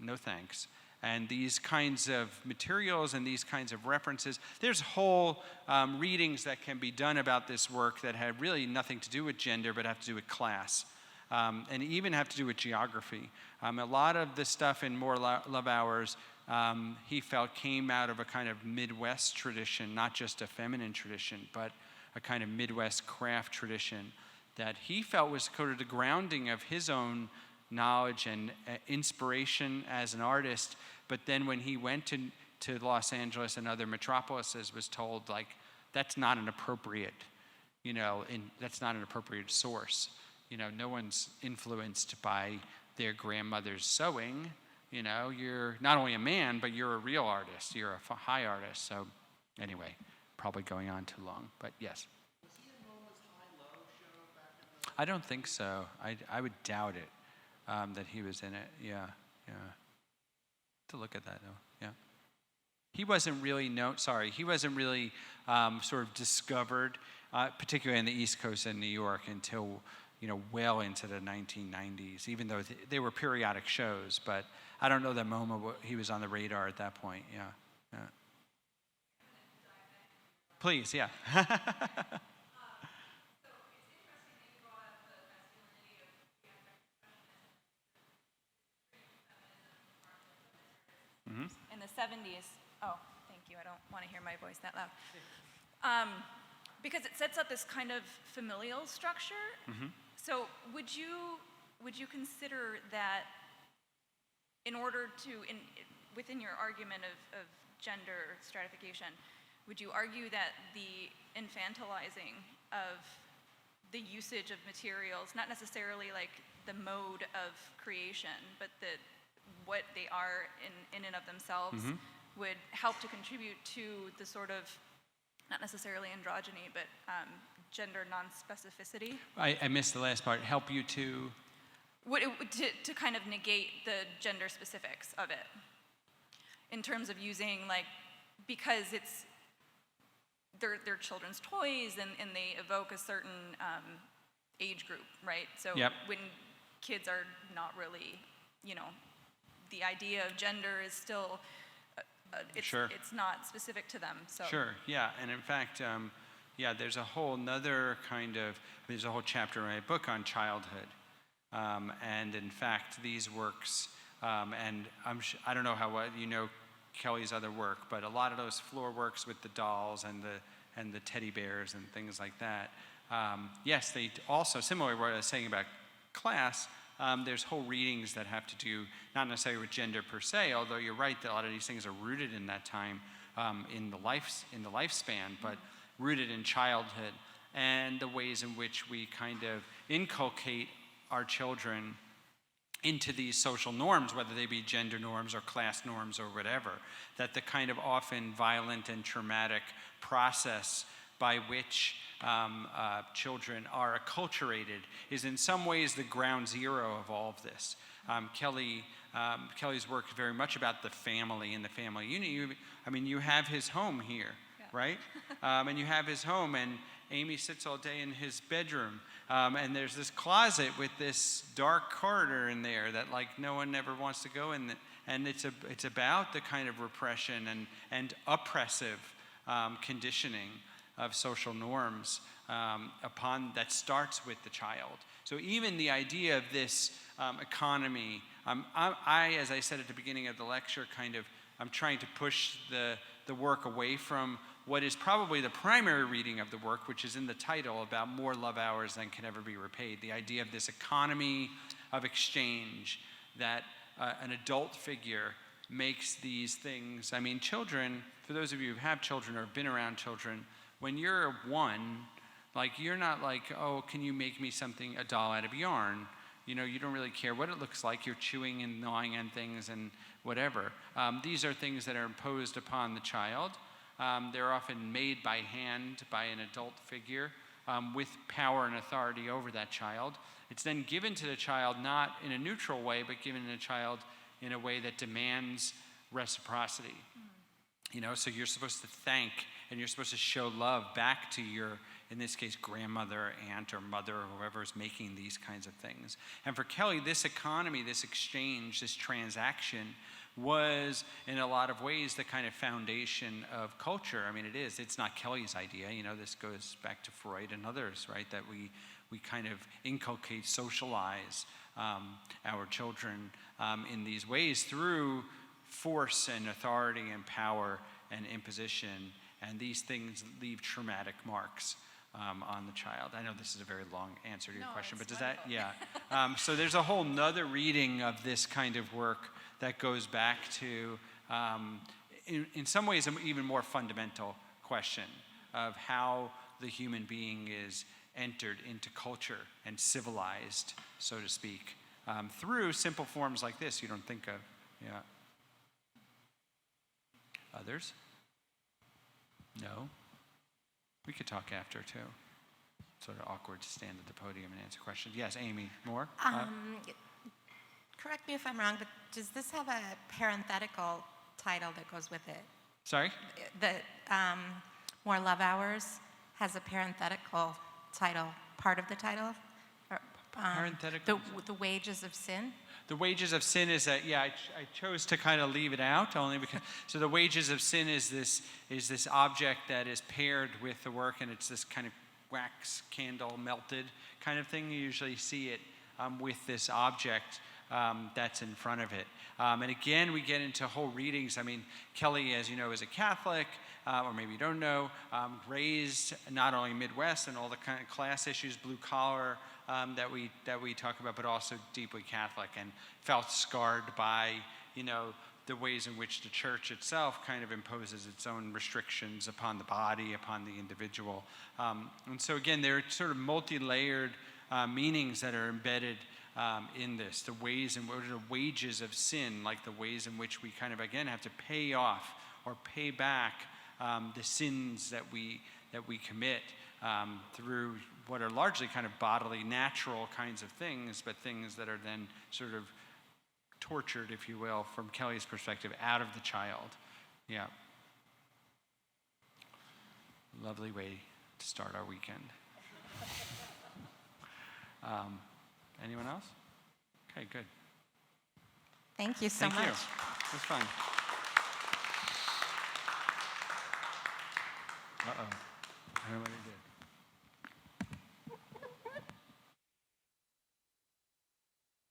No thanks. And these kinds of materials and these kinds of references, there's whole readings that can be done about this work that have really nothing to do with gender, but have to do with class, and even have to do with geography. A lot of the stuff in More Love Hours, he felt came out of a kind of Midwest tradition, not just a feminine tradition, but a kind of Midwest craft tradition that he felt was sort of the grounding of his own knowledge and inspiration as an artist. But then when he went to Los Angeles and other metropolises, was told, that's not an appropriate, that's not an appropriate source. No one's influenced by their grandmother's sewing. You're not only a man, but you're a real artist. You're a high artist. So anyway, probably going on too long, but yes.
Was he in Moma's High-Low show back in the...
I don't think so. I would doubt it, that he was in it. Yeah. To look at that, though. Yeah. He wasn't really sort of discovered, particularly in the East Coast and New York, until well into the 1990s, even though they were periodic shows. But I don't know that MoMA, he was on the radar at that point. Yeah. Please, yeah.
In the 70s, oh, thank you, I don't want to hear my voice that loud. Because it sets up this kind of familial structure. So would you consider that in order to, within your argument of gender stratification, would you argue that the infantilizing of the usage of materials, not necessarily like the mode of creation, but what they are in and of themselves, would help to contribute to the sort of, not necessarily androgyny, but gender non-specificity?
I missed the last part. Help you to?
To kind of negate the gender specifics of it, in terms of using, because they're children's toys and they evoke a certain age group, right? So when kids are not really, the idea of gender is still, it's not specific to them. So.
Sure, yeah, and in fact, there's a whole chapter in my book on childhood. And in fact, these works, and I don't know how well you know Kelley's other work, but a lot of those floor works with the dolls and the teddy bears and things like that. Yes, they also, similar to what I was saying about class, there's whole readings that have to do not necessarily with gender per se, although you're right that a lot of these things are rooted in that time, in the lifespan, but rooted in childhood and the ways in which we kind of inculcate our children into these social norms, whether they be gender norms or class norms or whatever, that the kind of often violent and traumatic process by which children are acculturated is in some ways the ground zero of all of this. Kelley's work is very much about the family and the family unit. You have his home here, right? And you have his home, and Amy sits all day in his bedroom, and there's this closet with this dark corridor in there that no one ever wants to go in, and it's about the kind of repression and oppressive conditioning of social norms that starts with the child. So even the idea of this economy, as I said at the beginning of the lecture, I'm trying to push the work away from what is probably the primary reading of the work, which is in the title, about more love hours than can ever be repaid. The idea of this economy of exchange, that an adult figure makes these things. Children, for those of you who have children or have been around children, when you're one, you're not oh, can you make me a doll out of yarn? You don't really care what it looks like. You're chewing and gnawing on things and whatever. These are things that are imposed upon the child. They're often made by hand by an adult figure with power and authority over that child. It's then given to the child not in a neutral way, but given to the child in a way that demands reciprocity. So you're supposed to thank and you're supposed to show love back to your, in this case, grandmother, aunt, or mother, or whoever is making these kinds of things. And for Kelley, this economy, this exchange, this transaction was, in a lot of ways, the kind of foundation of culture. It is. It's not Kelley's idea. This goes back to Freud and others, right? That we kind of inculcate, socialize our children in these ways through force and authority and power and imposition. And these things leave traumatic marks on the child. I know this is a very long answer to your question, but does that, so there's a whole nother reading of this kind of work that goes back to, in some ways, an even more fundamental question of how the human being is entered into culture and civilized, so to speak, through simple forms like this you don't think of. Yeah. Others? No? We could talk after, too. Sort of awkward to stand at the podium and answer questions. Yes, Amy, more?
Correct me if I'm wrong, but does this have a parenthetical title that goes with it?
Sorry?
The More Love Hours has a parenthetical title, part of the title? Or,
Parenthetical?
The Wages of Sin?
The wages of sin is that, yeah, I chose to kind of leave it out only because, so the wages of sin is this object that is paired with the work, and it's this kind of wax candle melted kind of thing. You usually see it with this object that's in front of it. And again, we get into whole readings. I mean, Kelley, as you know, is a Catholic, or maybe you don't know, raised not only Midwest and all the kind of class issues, blue collar, that we talk about, but also deeply Catholic, and felt scarred by, the ways in which the church itself kind of imposes its own restrictions upon the body, upon the individual. And so again, there are sort of multi-layered meanings that are embedded in this. The ways in which the wages of sin, like the ways in which we kind of, again, have to pay off or pay back the sins that we commit through what are largely kind of bodily, natural kinds of things, but things that are then sort of tortured, if you will, from Kelley's perspective, out of the child. Yeah. Lovely way to start our weekend. Anyone else? Okay, good.
Thank you so much.
Thank you. It was fun. Uh-oh. I don't know what I did.